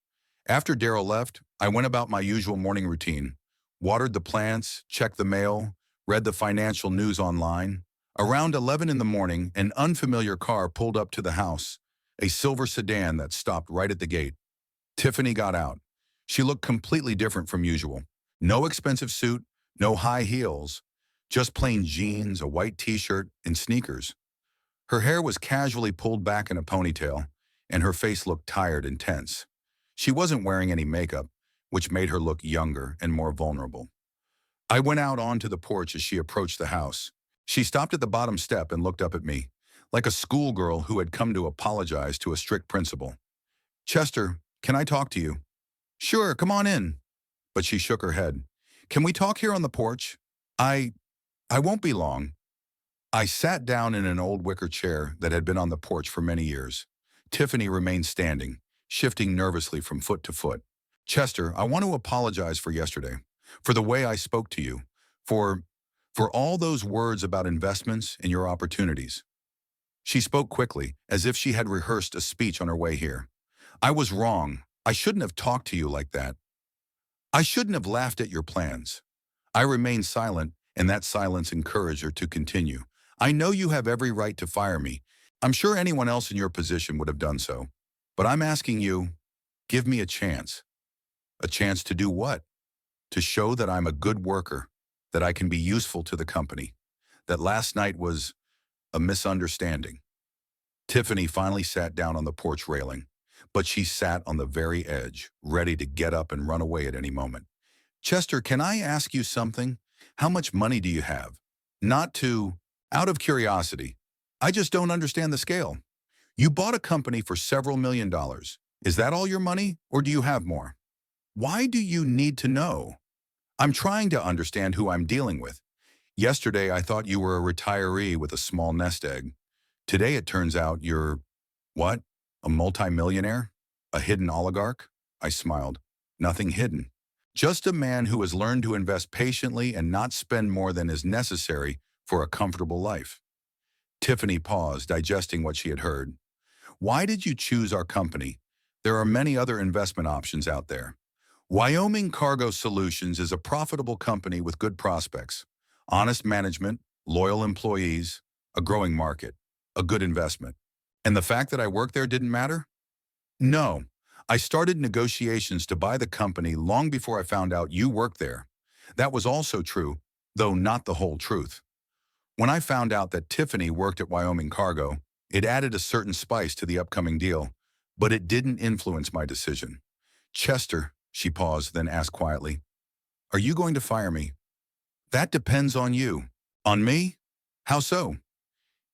After Daryl left, I went about my usual morning routine, watered the plants, checked the mail, read the financial news online. Around 11 in the morning, an unfamiliar car pulled up to the house, a silver sedan that stopped right at the gate. Tiffany got out. She looked completely different from usual. No expensive suit, no high heels, just plain jeans, a white t-shirt, and sneakers. Her hair was casually pulled back in a ponytail, and her face looked tired and tense. She wasn't wearing any makeup, which made her look younger and more vulnerable. I went out onto the porch as she approached the house. She stopped at the bottom step and looked up at me, like a schoolgirl who had come to apologize to a strict principal. "Chester, can I talk to you?" "Sure, come on in." But she shook her head. "Can we talk here on the porch?" I won't be long." I sat down in an old wicker chair that had been on the porch for many years. Tiffany remained standing, shifting nervously from foot to foot. "Chester, I want to apologize for yesterday, for the way I spoke to you, for all those words about investments and your opportunities." She spoke quickly, as if she had rehearsed a speech on her way here. "I was wrong. I shouldn't have talked to you like that. I shouldn't have laughed at your plans." I remained silent, and that silence encouraged her to continue. "I know you have every right to fire me. I'm sure anyone else in your position would have done so. But I'm asking you, give me a chance." "A chance to do what?" "To show that I'm a good worker, that I can be useful to the company, that last night was a misunderstanding." Tiffany finally sat down on the porch railing, but she sat on the very edge, ready to get up and run away at any moment. "Chester, can I ask you something? How much money do you have? Not to, out of curiosity. I just don't understand the scale. You bought a company for several $1,000,000. Is that all your money, or do you have more? Why do you need to know? I'm trying to understand who I'm dealing with. Yesterday, I thought you were a retiree with a small nest egg. Today, it turns out you're, what? A multimillionaire? A hidden oligarch? I smiled. Nothing hidden. Just a man who has learned to invest patiently and not spend more than is necessary for a comfortable life. Tiffany paused, digesting what she had heard. Why did you choose our company? There are many other investment options out there. Wyoming Cargo Solutions is a profitable company with good prospects, honest management, loyal employees, a growing market, a good investment. And the fact that I worked there didn't matter? No. I started negotiations to buy the company long before I found out you worked there. That was also true, though not the whole truth. When I found out that Tiffany worked at Wyoming Cargo, it added a certain spice to the upcoming deal, but it didn't influence my decision. Chester, she paused, then asked quietly, are you going to fire me? That depends on you. On me? How so?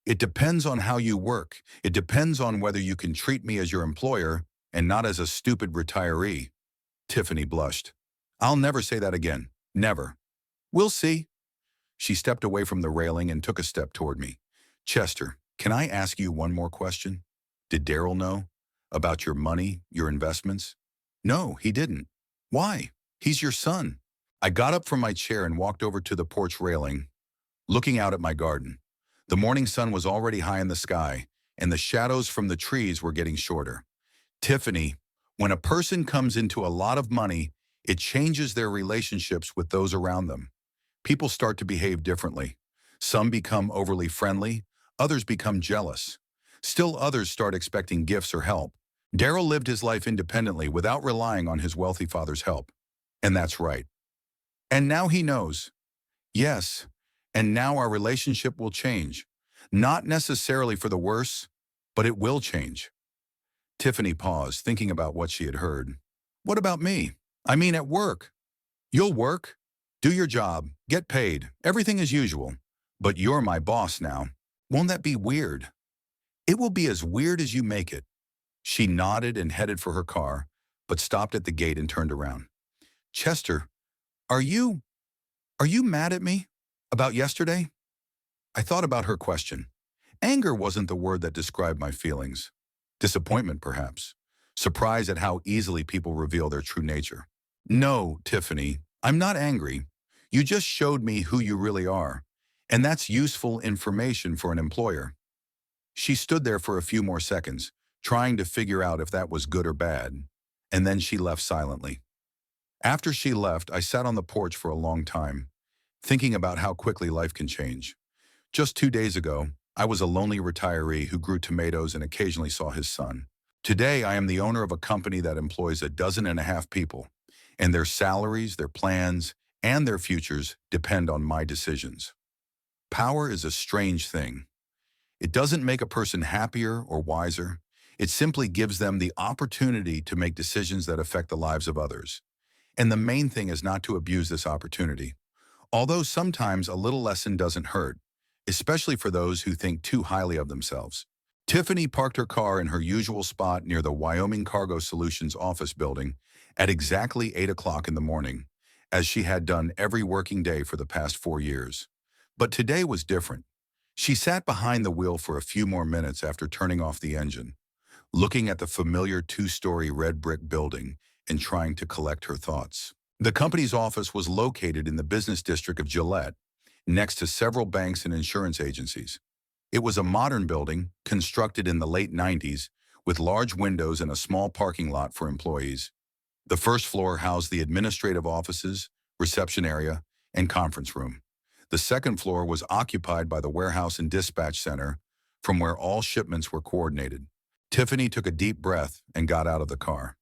It depends on how you work. It depends on whether you can treat me as your employer and not as a stupid retiree. Tiffany blushed. I'll never say that again. Never. We'll see. She stepped away from the railing and took a step toward me. Chester, can I ask you one more question? Did Daryl know? About your money, your investments? No, he didn't. Why? He's your son. I got up from my chair and walked over to the porch railing, looking out at my garden. The morning sun was already high in the sky, and the shadows from the trees were getting shorter. Tiffany, when a person comes into a lot of money, it changes their relationships with those around them. People start to behave differently. Some become overly friendly, others become jealous. Still others start expecting gifts or help. Daryl lived his life independently without relying on his wealthy father's help. And that's right. And now he knows. Yes, and now our relationship will change. Not necessarily for the worse, but it will change. Tiffany paused, thinking about what she had heard. What about me? I mean, at work. You'll work, do your job, get paid, everything as usual. But you're my boss now. Won't that be weird? It will be as weird as you make it. She nodded and headed for her car, but stopped at the gate and turned around. Chester, are you mad at me? About yesterday? I thought about her question. Anger wasn't the word that described my feelings. Disappointment, perhaps. Surprise at how easily people reveal their true nature. No, Tiffany, I'm not angry. You just showed me who you really are. And that's useful information for an employer. She stood there for a few more seconds, trying to figure out if that was good or bad. And then she left silently. After she left, I sat on the porch for a long time, thinking about how quickly life can change. Just 2 days ago, I was a lonely retiree who grew tomatoes and occasionally saw his son. Today, I am the owner of a company that employs 12 people, and their salaries, their plans, and their futures depend on my decisions. Power is a strange thing. It doesn't make a person happier or wiser. It simply gives them the opportunity to make decisions that affect the lives of others. And the main thing is not to abuse this opportunity. Although sometimes a little lesson doesn't hurt, especially for those who think too highly of themselves. Tiffany parked her car in her usual spot near the Wyoming Cargo Solutions office building at exactly 8 o'clock in the morning, as she had done every working day for the past 4 years. But today was different. She sat behind the wheel for a few more minutes after turning off the engine, looking at the familiar 2-story red brick building and trying to collect her thoughts. The company's office was located in the business district of Gillette, next to several banks and insurance agencies. It was a modern building, constructed in the late 90s, with large windows and a small parking lot for employees. The first floor housed the administrative offices, reception area, and conference room. The second floor was occupied by the warehouse and dispatch center, from where all shipments were coordinated. Tiffany took a deep breath and got out of the car.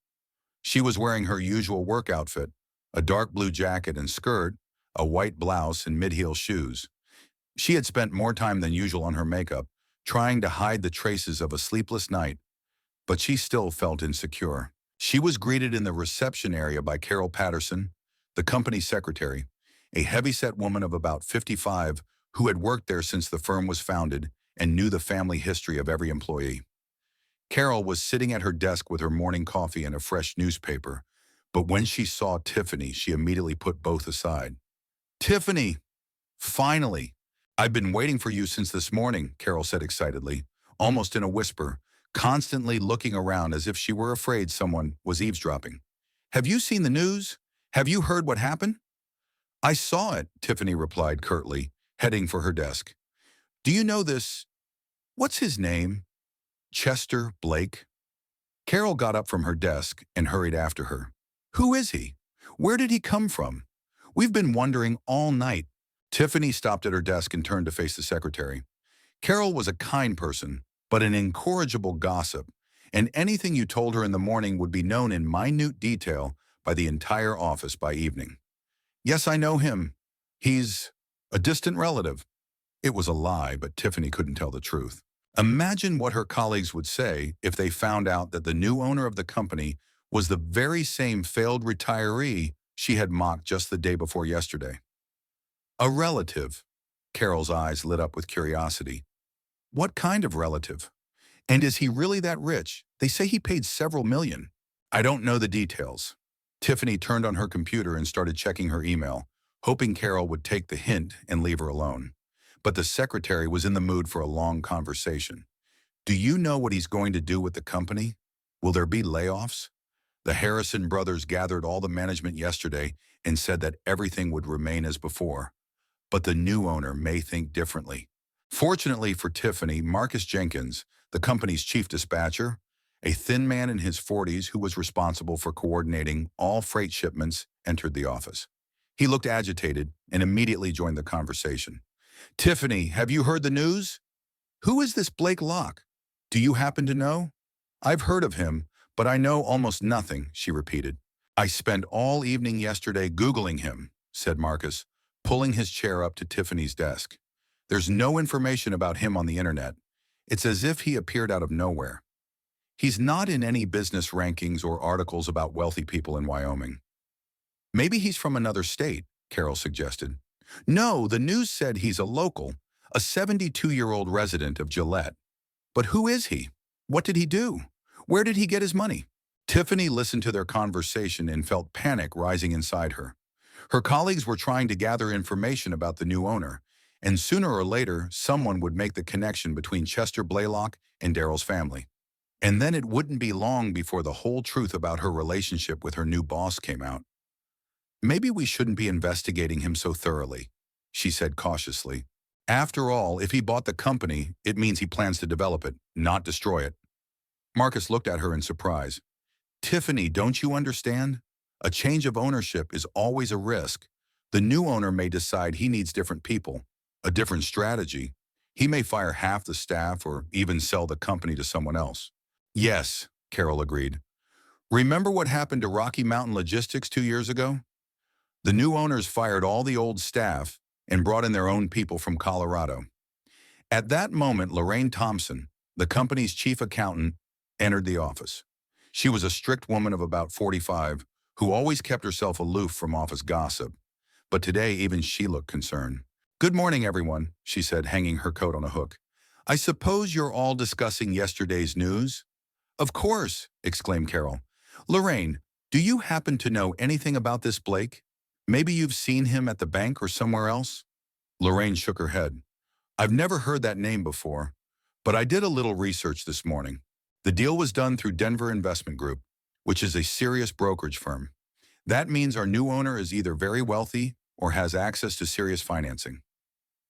She was wearing her usual work outfit, a dark blue jacket and skirt, a white blouse, and mid-heel shoes. She had spent more time than usual on her makeup, trying to hide the traces of a sleepless night, but she still felt insecure. She was greeted in the reception area by Carol Patterson, the company secretary, a heavy-set woman of about 55 who had worked there since the firm was founded and knew the family history of every employee. Carol was sitting at her desk with her morning coffee and a fresh newspaper, but when she saw Tiffany, she immediately put both aside. Tiffany, Finally! I've been waiting for you since this morning, Carol said excitedly, almost in a whisper, constantly looking around as if she were afraid someone was eavesdropping. Have you seen the news? Have you heard what happened? I saw it, Tiffany replied curtly, heading for her desk. Do you know this? What's his name? Chester Blake? Carol got up from her desk and hurried after her. Who is he? Where did he come from? We've been wondering all night. Tiffany stopped at her desk and turned to face the secretary. Carol was a kind person, but an incorrigible gossip, and anything you told her in the morning would be known in minute detail by the entire office by evening. Yes, I know him. He's a distant relative. It was a lie, but Tiffany couldn't tell the truth. Imagine what her colleagues would say if they found out that the new owner of the company was the very same failed retiree she had mocked just the day before yesterday. A relative. Carol's eyes lit up with curiosity. What kind of relative? And is he really that rich? They say he paid several million. I don't know the details. Tiffany turned on her computer and started checking her email, hoping Carol would take the hint and leave her alone. But the secretary was in the mood for a long conversation. Do you know what he's going to do with the company? Will there be layoffs? The Harrison brothers gathered all the management yesterday and said that everything would remain as before. But the new owner may think differently. Fortunately for Tiffany, Marcus Jenkins, the company's chief dispatcher, a thin man in his 40s who was responsible for coordinating all freight shipments, entered the office. He looked agitated and immediately joined the conversation. Tiffany, have you heard the news? Who is this Blake Locke? Do you happen to know? I've heard of him, but I know almost nothing, she repeated. I spent all evening yesterday Googling him, said Marcus, pulling his chair up to Tiffany's desk. There's no information about him on the internet. It's as if he appeared out of nowhere. He's not in any business rankings or articles about wealthy people in Wyoming. Maybe he's from another state, Carol suggested. No, the news said he's a local, a 72-year-old resident of Gillette. But who is he? What did he do? Where did he get his money? Tiffany listened to their conversation and felt panic rising inside her. Her colleagues were trying to gather information about the new owner, and sooner or later, someone would make the connection between Chester Blaylock and Daryl's family. And then it wouldn't be long before the whole truth about her relationship with her new boss came out. Maybe we shouldn't be investigating him so thoroughly, she said cautiously. After all, if he bought the company, it means he plans to develop it, not destroy it. Marcus looked at her in surprise. Tiffany, don't you understand? A change of ownership is always a risk. The new owner may decide he needs different people, a different strategy. He may fire half the staff or even sell the company to someone else. Yes, Carol agreed. Remember what happened to Rocky Mountain Logistics 2 years ago? The new owners fired all the old staff and brought in their own people from Colorado. At that moment, Lorraine Thompson, the company's chief accountant, entered the office. She was a strict woman of about 45 who always kept herself aloof from office gossip. But today, even she looked concerned. Good morning, everyone, she said, hanging her coat on a hook. I suppose you're all discussing yesterday's news? Of course, exclaimed Carol. Lorraine, do you happen to know anything about this Blake? Maybe you've seen him at the bank or somewhere else? Lorraine shook her head. I've never heard that name before, but I did a little research this morning. The deal was done through Denver Investment Group, which is a serious brokerage firm. That means our new owner is either very wealthy or has access to serious financing.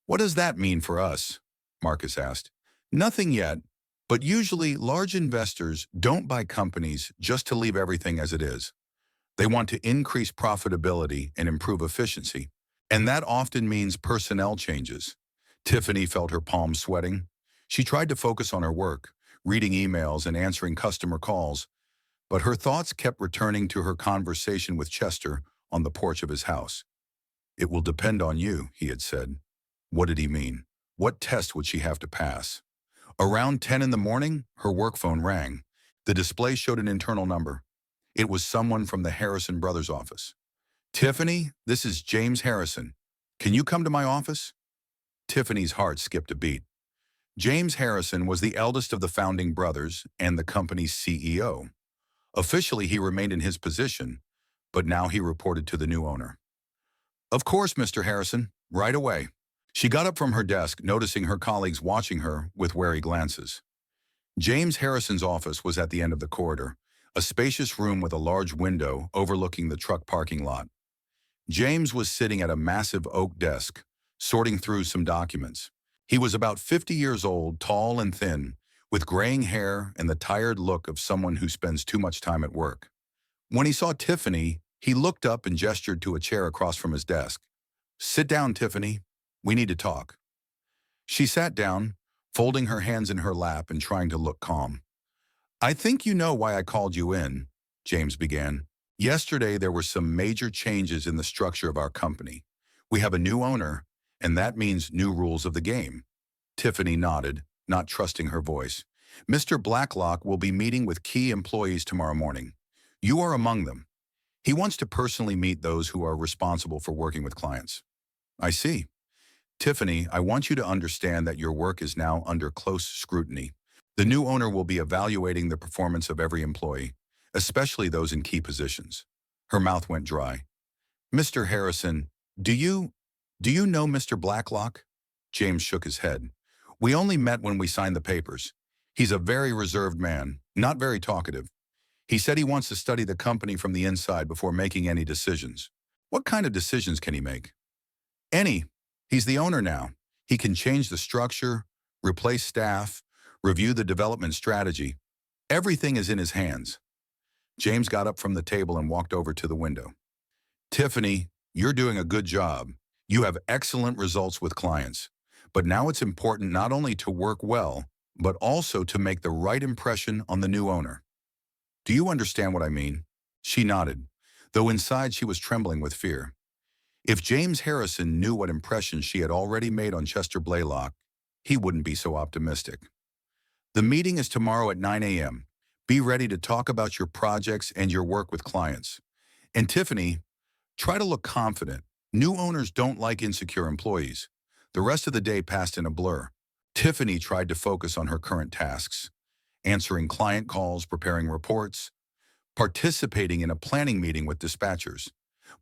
What does that mean for us? Marcus asked. Nothing yet, but usually large investors don't buy companies just to leave everything as it is. They want to increase profitability and improve efficiency, and that often means personnel changes. Tiffany felt her palms sweating. She tried to focus on her work, reading emails and answering customer calls, but her thoughts kept returning to her conversation with Chester on the porch of his house. It will depend on you, he had said. What did he mean? What test would she have to pass? Around 10 in the morning, her work phone rang. The display showed an internal number. It was someone from the Harrison brothers' office. Tiffany, this is James Harrison. Can you come to my office? Tiffany's heart skipped a beat. James Harrison was the eldest of the founding brothers and the company's CEO. Officially, he remained in his position, but now he reported to the new owner. Of course, Mr. Harrison, right away. She got up from her desk, noticing her colleagues watching her with wary glances. James Harrison's office was at the end of the corridor, a spacious room with a large window overlooking the truck parking lot. James was sitting at a massive oak desk, sorting through some documents. He was about 50 years old, tall and thin, with graying hair and the tired look of someone who spends too much time at work. When he saw Tiffany, he looked up and gestured to a chair across from his desk. "Sit down, Tiffany. We need to talk." She sat down, folding her hands in her lap and trying to look calm. "I think you know why I called you in," James began. "Yesterday, there were some major changes in the structure of our company. We have a new owner, and that means new rules of the game." Tiffany nodded, not trusting her voice. "Mr. Blacklock will be meeting with key employees tomorrow morning. You are among them. He wants to personally meet those who are responsible for working with clients." "I see. Tiffany, I want you to understand that your work is now under close scrutiny. The new owner will be evaluating the performance of every employee, especially those in key positions." Her mouth went dry. "Mr. Harrison, do you know Mr. Blacklock?" James shook his head. "We only met when we signed the papers. He's a very reserved man, not very talkative. He said he wants to study the company from the inside before making any decisions." "What kind of decisions can he make?" "Any. He's the owner now. He can change the structure, replace staff, review the development strategy. Everything is in his hands." James got up from the table and walked over to the window. "Tiffany, you're doing a good job. You have excellent results with clients. But now it's important not only to work well, but also to make the right impression on the new owner. Do you understand what I mean?" She nodded, though inside she was trembling with fear. If James Harrison knew what impression she had already made on Chester Blaylock, he wouldn't be so optimistic. "The meeting is tomorrow at 9 a.m. Be ready to talk about your projects and your work with clients. And Tiffany, try to look confident. New owners don't like insecure employees." The rest of the day passed in a blur. Tiffany tried to focus on her current tasks, answering client calls, preparing reports, participating in a planning meeting with dispatchers.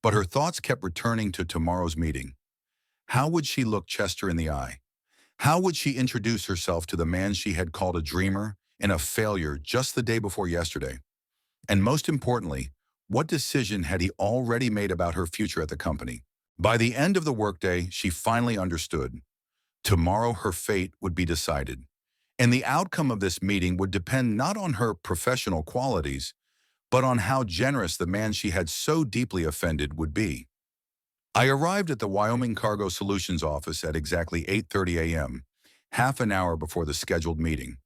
But her thoughts kept returning to tomorrow's meeting. How would she look Chester in the eye? How would she introduce herself to the man she had called a dreamer and a failure just the day before yesterday? And most importantly, what decision had he already made about her future at the company? By the end of the workday, she finally understood. Tomorrow her fate would be decided. And the outcome of this meeting would depend not on her professional qualities, but on how generous the man she had so deeply offended would be. I arrived at the Wyoming Cargo Solutions office at exactly 8:30 a.m., half an hour before the scheduled meeting.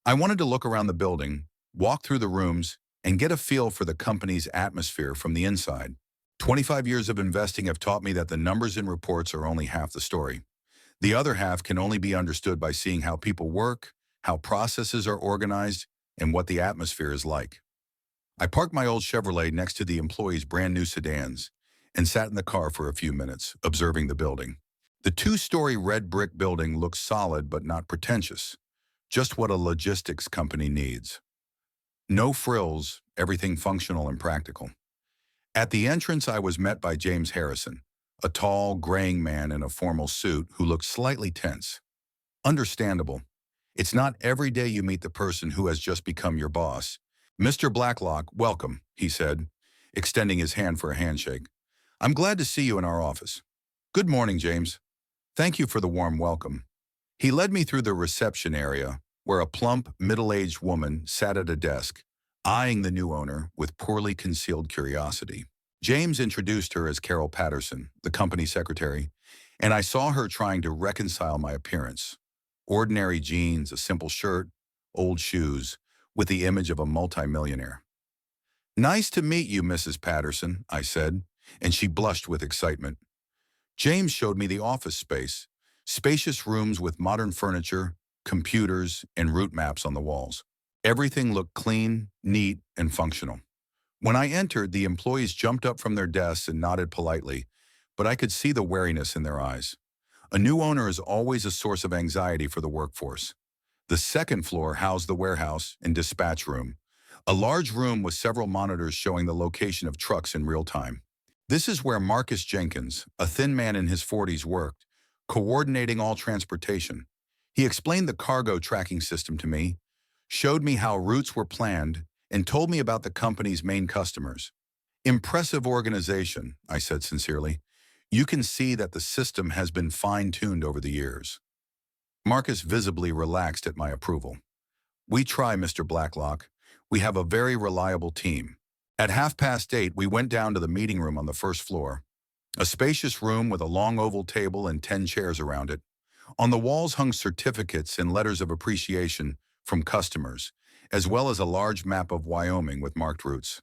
I wanted to look around the building, walk through the rooms, and get a feel for the company's atmosphere from the inside. 25 years of investing have taught me that the numbers and reports are only half the story. The other half can only be understood by seeing how people work, how processes are organized, and what the atmosphere is like. I parked my old Chevrolet next to the employees' brand new sedans and sat in the car for a few minutes, observing the building. The two-story red brick building looks solid but not pretentious, just what a logistics company needs. No frills, everything functional and practical. At the entrance, I was met by James Harrison, a tall, graying man in a formal suit who looked slightly tense. Understandable. It's not every day you meet the person who has just become your boss. "Mr. Blacklock, welcome," he said, extending his hand for a handshake. "I'm glad to see you in our office." "Good morning, James. Thank you for the warm welcome." He led me through the reception area, where a plump, middle-aged woman sat at a desk, eyeing the new owner with poorly concealed curiosity. James introduced her as Carol Patterson, the company secretary, and I saw her trying to reconcile my appearance. Ordinary jeans, a simple shirt, old shoes, with the image of a multimillionaire. "Nice to meet you, Mrs. Patterson," I said, and she blushed with excitement. James showed me the office space, spacious rooms with modern furniture, computers, and route maps on the walls. Everything looked clean, neat, and functional. When I entered, the employees jumped up from their desks and nodded politely, but I could see the wariness in their eyes. A new owner is always a source of anxiety for the workforce. The second floor housed the warehouse and dispatch room, a large room with several monitors showing the location of trucks in real time. This is where Marcus Jenkins, a thin man in his 40s, worked, coordinating all transportation. He explained the cargo tracking system to me, showed me how routes were planned, and told me about the company's main customers. Impressive organization, I said sincerely. You can see that the system has been fine-tuned over the years. Marcus visibly relaxed at my approval. We try, Mr. Blacklock. We have a very reliable team. At 8:30, we went down to the meeting room on the first floor, a spacious room with a long oval table and 10 chairs around it. On the walls hung certificates and letters of appreciation from customers, as well as a large map of Wyoming with marked routes.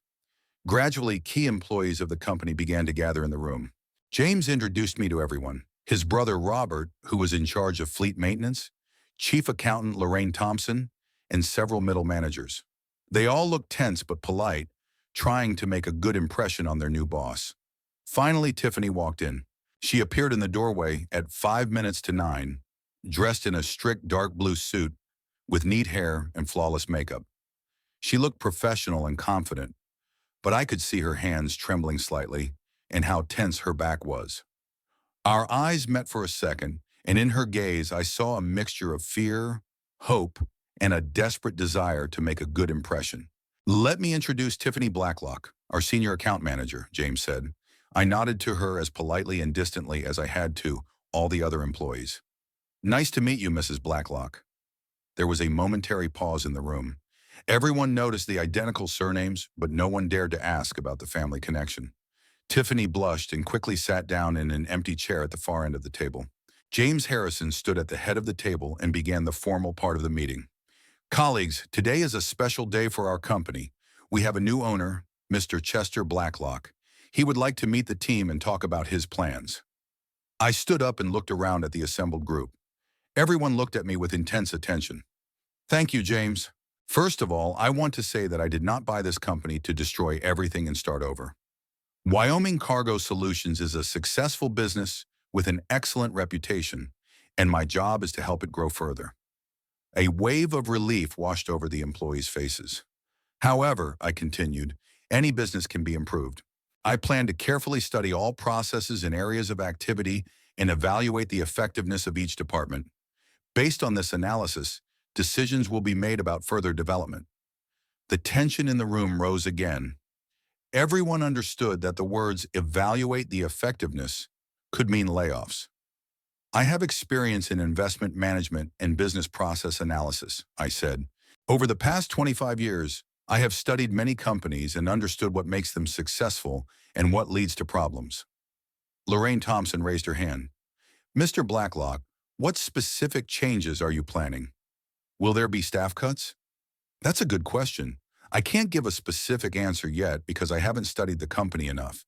Gradually, key employees of the company began to gather in the room. James introduced me to everyone. His brother Robert, who was in charge of fleet maintenance, chief accountant Lorraine Thompson, and several middle managers. They all looked tense but polite, trying to make a good impression on their new boss. Finally, Tiffany walked in. She appeared in the doorway at 9:05, dressed in a strict dark blue suit with neat hair and flawless makeup. She looked professional and confident, but I could see her hands trembling slightly and how tense her back was. Our eyes met for a second, and in her gaze I saw a mixture of fear, hope, and a desperate desire to make a good impression. "Let me introduce Tiffany Blacklock, our senior account manager," James said. I nodded to her as politely and distantly as I had to all the other employees. "Nice to meet you, Mrs. Blacklock." There was a momentary pause in the room. Everyone noticed the identical surnames, but no one dared to ask about the family connection. Tiffany blushed and quickly sat down in an empty chair at the far end of the table. James Harrison stood at the head of the table and began the formal part of the meeting. "Colleagues, today is a special day for our company. We have a new owner, Mr. Chester Blacklock. He would like to meet the team and talk about his plans." I stood up and looked around at the assembled group. Everyone looked at me with intense attention. "Thank you, James. First of all, I want to say that I did not buy this company to destroy everything and start over. Wyoming Cargo Solutions is a successful business with an excellent reputation, and my job is to help it grow further." A wave of relief washed over the employees' faces. "However," I continued, "any business can be improved. I plan to carefully study all processes and areas of activity and evaluate the effectiveness of each department. Based on this analysis, decisions will be made about further development." The tension in the room rose again. Everyone understood that the words "evaluate the effectiveness" could mean layoffs. "I have experience in investment management and business process analysis," I said. "Over the past 25 years, I have studied many companies and understood what makes them successful and what leads to problems." Lorraine Thompson raised her hand. "Mr. Blacklock, what specific changes are you planning? Will there be staff cuts?" "That's a good question. I can't give a specific answer yet because I haven't studied the company enough.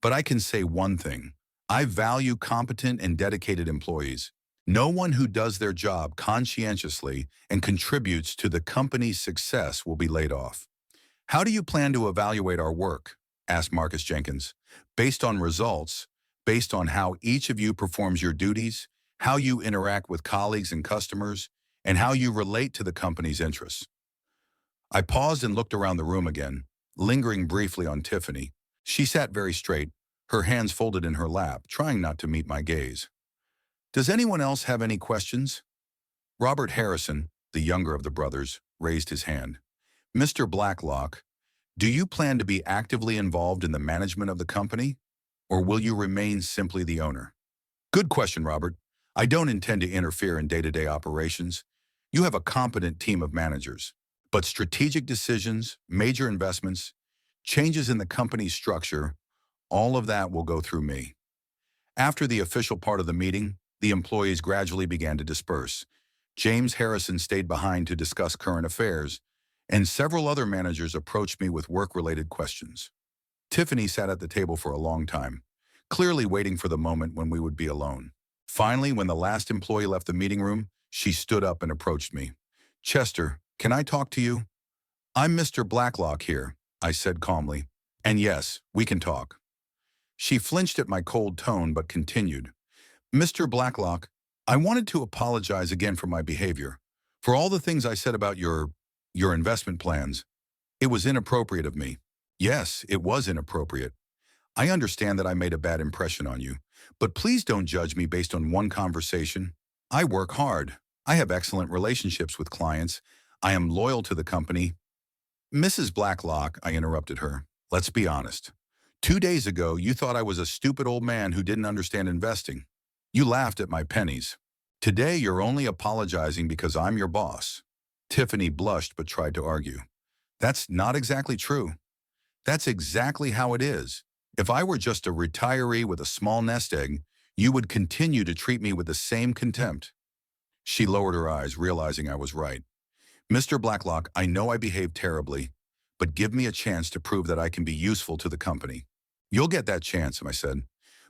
But I can say one thing. I value competent and dedicated employees. No one who does their job conscientiously and contributes to the company's success will be laid off." "How do you plan to evaluate our work?" asked Marcus Jenkins. "Based on results, based on how each of you performs your duties, how you interact with colleagues and customers, and how you relate to the company's interests." I paused and looked around the room again, lingering briefly on Tiffany. She sat very straight, her hands folded in her lap, trying not to meet my gaze. "Does anyone else have any questions?" Robert Harrison, the younger of the brothers, raised his hand. "Mr. Blacklock, do you plan to be actively involved in the management of the company, or will you remain simply the owner?" "Good question, Robert. I don't intend to interfere in day-to-day operations. You have a competent team of managers. But strategic decisions, major investments, changes in the company's structure, all of that will go through me." After the official part of the meeting, the employees gradually began to disperse. James Harrison stayed behind to discuss current affairs, and several other managers approached me with work-related questions. Tiffany sat at the table for a long time, clearly waiting for the moment when we would be alone. Finally, when the last employee left the meeting room, she stood up and approached me. "Chester, can I talk to you?" "I'm Mr. Blacklock here," I said calmly. "And yes, we can talk." She flinched at my cold tone but continued. "Mr. Blacklock, I wanted to apologize again for my behavior, for all the things I said about your investment plans. It was inappropriate of me." "Yes, it was inappropriate. I understand that I made a bad impression on you, But please don't judge me based on one conversation. I work hard. I have excellent relationships with clients. I am loyal to the company. Mrs. Blacklock, I interrupted her. Let's be honest. 2 days ago, you thought I was a stupid old man who didn't understand investing. You laughed at my pennies. Today, you're only apologizing because I'm your boss. Tiffany blushed but tried to argue. That's not exactly true. That's exactly how it is. If I were just a retiree with a small nest egg, you would continue to treat me with the same contempt. She lowered her eyes, realizing I was right. Mr. Blacklock, I know I behaved terribly, but give me a chance to prove that I can be useful to the company. You'll get that chance, I said,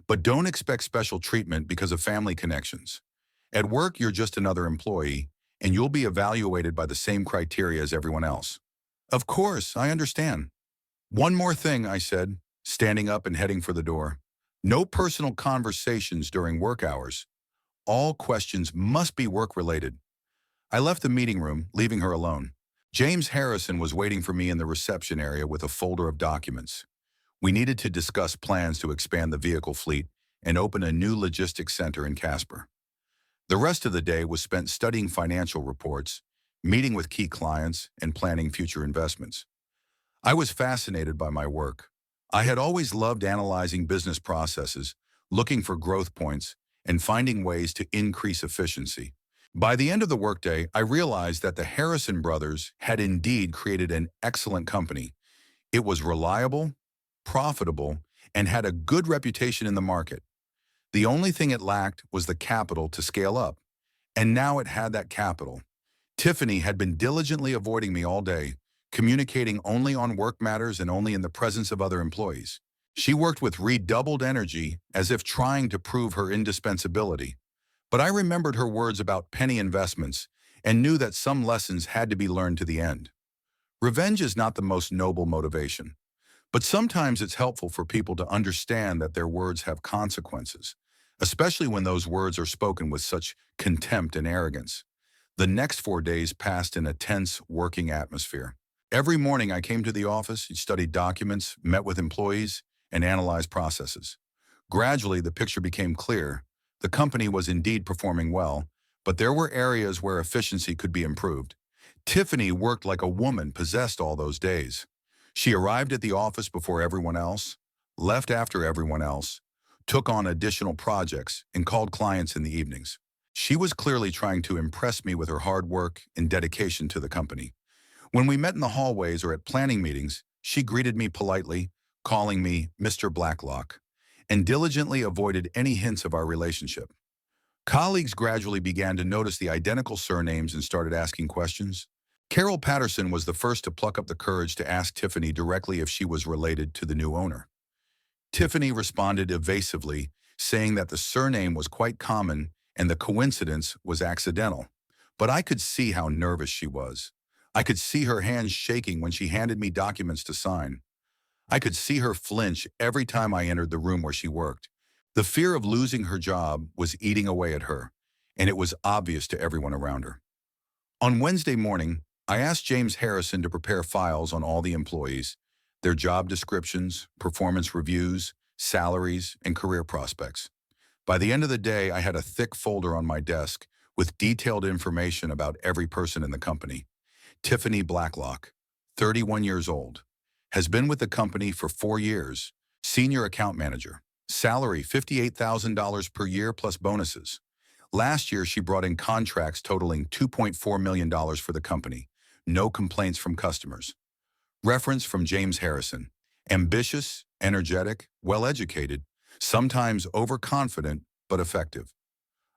but don't expect special treatment because of family connections. At work, you're just another employee, and you'll be evaluated by the same criteria as everyone else. Of course, I understand. One more thing, I said, standing up and heading for the door. No personal conversations during work hours. All questions must be work-related. I left the meeting room, leaving her alone. James Harrison was waiting for me in the reception area with a folder of documents. We needed to discuss plans to expand the vehicle fleet and open a new logistics center in Casper. The rest of the day was spent studying financial reports, meeting with key clients, and planning future investments. I was fascinated by my work. I had always loved analyzing business processes, looking for growth points, and finding ways to increase efficiency. By the end of the workday, I realized that the Harrison brothers had indeed created an excellent company. It was reliable, profitable, and had a good reputation in the market. The only thing it lacked was the capital to scale up. And now it had that capital. Tiffany had been diligently avoiding me all day, communicating only on work matters and only in the presence of other employees. She worked with redoubled energy, as if trying to prove her indispensability. But I remembered her words about penny investments and knew that some lessons had to be learned to the end. Revenge is not the most noble motivation, but sometimes it's helpful for people to understand that their words have consequences, especially when those words are spoken with such contempt and arrogance. The next 4 days passed in a tense, working atmosphere. Every morning I came to the office, studied documents, met with employees, and analyzed processes. Gradually, the picture became clear. The company was indeed performing well, but there were areas where efficiency could be improved. Tiffany worked like a woman possessed all those days. She arrived at the office before everyone else, left after everyone else, took on additional projects, and called clients in the evenings. She was clearly trying to impress me with her hard work and dedication to the company. When we met in the hallways or at planning meetings, she greeted me politely, calling me Mr. Blacklock, and diligently avoided any hints of our relationship. Colleagues gradually began to notice the identical surnames and started asking questions. Carol Patterson was the first to pluck up the courage to ask Tiffany directly if she was related to the new owner. Tiffany responded evasively, saying that the surname was quite common and the coincidence was accidental. But I could see how nervous she was. I could see her hands shaking when she handed me documents to sign. I could see her flinch every time I entered the room where she worked. The fear of losing her job was eating away at her, and it was obvious to everyone around her. On Wednesday morning, I asked James Harrison to prepare files on all the employees, their job descriptions, performance reviews, salaries, and career prospects. By the end of the day, I had a thick folder on my desk with detailed information about every person in the company. Tiffany Blacklock, 31 years old, has been with the company for 4 years, senior account manager. Salary $58,000 per year plus bonuses. Last year, she brought in contracts totaling $2.4 million for the company. No complaints from customers. Reference from James Harrison. Ambitious, energetic, well-educated, sometimes overconfident, but effective.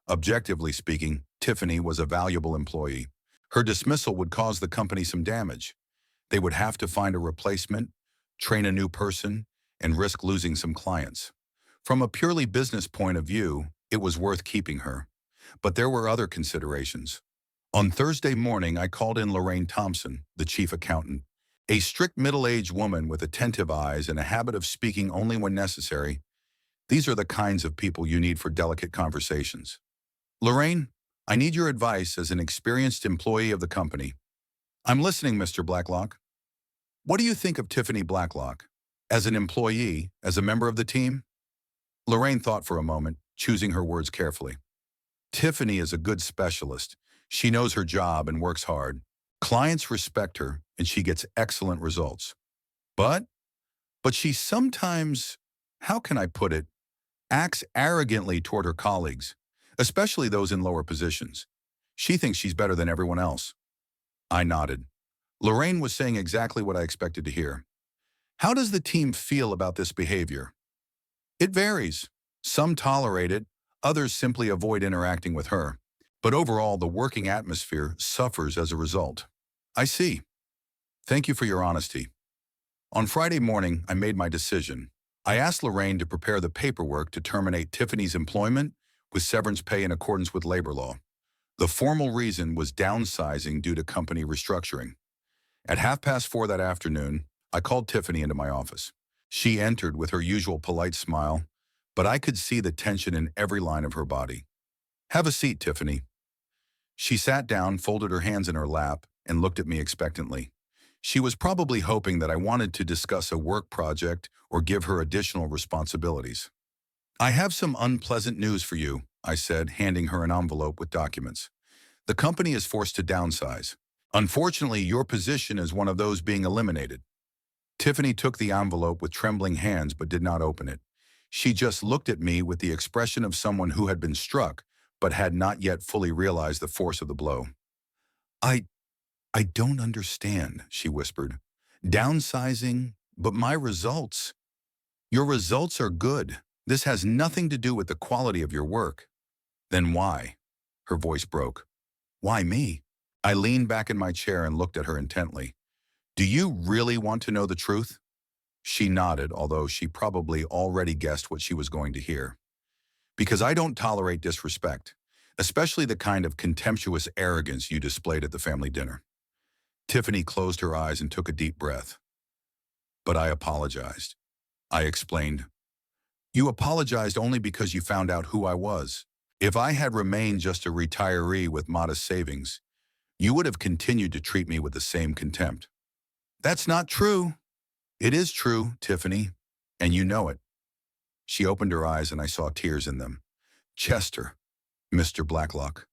Objectively speaking, Tiffany was a valuable employee. Her dismissal would cause the company some damage. They would have to find a replacement, train a new person, and risk losing some clients. From a purely business point of view, it was worth keeping her. But there were other considerations. On Thursday morning, I called in Lorraine Thompson, the chief accountant, a strict middle-aged woman with attentive eyes and a habit of speaking only when necessary. These are the kinds of people you need for delicate conversations. Lorraine, I need your advice as an experienced employee of the company. I'm listening, Mr. Blacklock. What do you think of Tiffany Blacklock? As an employee, as a member of the team? Lorraine thought for a moment, choosing her words carefully. Tiffany is a good specialist. She knows her job and works hard. Clients respect her, and she gets excellent results. But, but she sometimes, how can I put it, acts arrogantly toward her colleagues, especially those in lower positions. She thinks she's better than everyone else. I nodded. Lorraine was saying exactly what I expected to hear. How does the team feel about this behavior? It varies. Some tolerate it, others simply avoid interacting with her. But overall, the working atmosphere suffers as a result. I see. Thank you for your honesty. On Friday morning, I made my decision. I asked Lorraine to prepare the paperwork to terminate Tiffany's employment with severance pay in accordance with labor law. The formal reason was downsizing due to company restructuring. At 4:30 that afternoon, I called Tiffany into my office. She entered with her usual polite smile, but I could see the tension in every line of her body. Have a seat, Tiffany. She sat down, folded her hands in her lap, and looked at me expectantly. She was probably hoping that I wanted to discuss a work project or give her additional responsibilities. I have some unpleasant news for you, I said, handing her an envelope with documents. The company is forced to downsize. Unfortunately, your position is one of those being eliminated. Tiffany took the envelope with trembling hands but did not open it. She just looked at me with the expression of someone who had been struck but had not yet fully realized the force of the blow. I don't understand, she whispered. Downsizing, but my results. Your results are good. This has nothing to do with the quality of your work. Then why? Her voice broke. Why me? I leaned back in my chair and looked at her intently. Do you really want to know the truth? She nodded, although she probably already guessed what she was going to hear. Because I don't tolerate disrespect, especially the kind of contemptuous arrogance you displayed at the family dinner. Tiffany closed her eyes and took a deep breath. But I apologized. I explained. You apologized only because you found out who I was. If I had remained just a retiree with modest savings, you would have continued to treat me with the same contempt. That's not true. It is true, Tiffany, and you know it. She opened her eyes and I saw tears in them. Chester, Mr. Blacklock,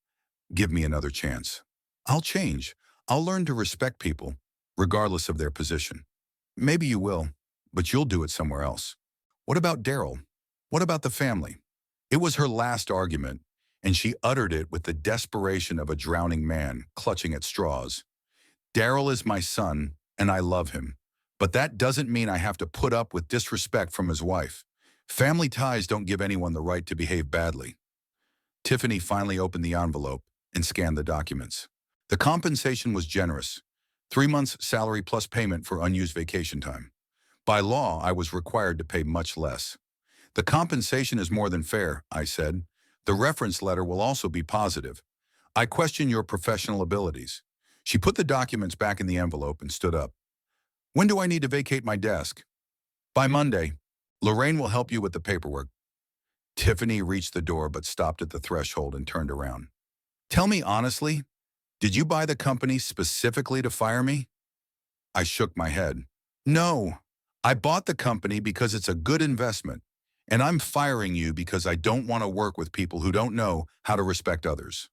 give me another chance. I'll change. I'll learn to respect people, regardless of their position. Maybe you will, but you'll do it somewhere else. What about Daryl? What about the family? It was her last argument, and she uttered it with the desperation of a drowning man clutching at straws. Daryl is my son, and I love him. But that doesn't mean I have to put up with disrespect from his wife. Family ties don't give anyone the right to behave badly. Tiffany finally opened the envelope and scanned the documents. The compensation was generous. 3 months' salary plus payment for unused vacation time. By law, I was required to pay much less. The compensation is more than fair, I said. The reference letter will also be positive. I question your professional abilities. She put the documents back in the envelope and stood up. When do I need to vacate my desk? By Monday. Lorraine will help you with the paperwork. Tiffany reached the door but stopped at the threshold and turned around. Tell me honestly, did you buy the company specifically to fire me? I shook my head. No, I bought the company because it's a good investment, and I'm firing you because I don't want to work with people who don't know how to respect others.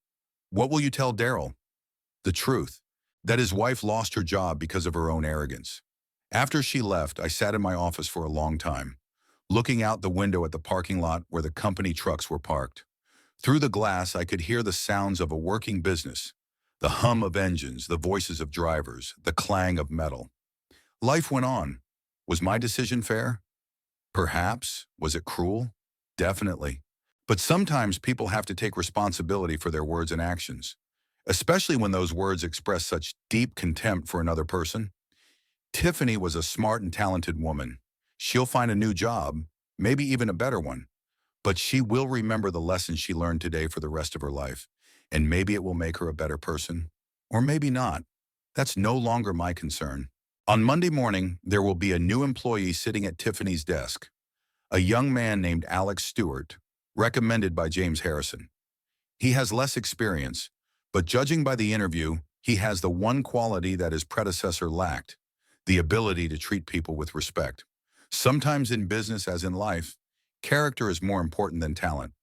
What will you tell Daryl? The truth, that his wife lost her job because of her own arrogance. After she left, I sat in my office for a long time, looking out the window at the parking lot where the company trucks were parked. Through the glass, I could hear the sounds of a working business, the hum of engines, the voices of drivers, the clang of metal. Life went on. Was my decision fair? Perhaps. Was it cruel? Definitely. But sometimes people have to take responsibility for their words and actions, especially when those words express such deep contempt for another person. Tiffany was a smart and talented woman. She'll find a new job, maybe even a better one. But she will remember the lessons she learned today for the rest of her life, and maybe it will make her a better person. Or maybe not. That's no longer my concern. On Monday morning, there will be a new employee sitting at Tiffany's desk, a young man named Alex Stewart, recommended by James Harrison. He has less experience, but judging by the interview, he has the one quality that his predecessor lacked, the ability to treat people with respect. Sometimes in business as in life, Character is more important than talent.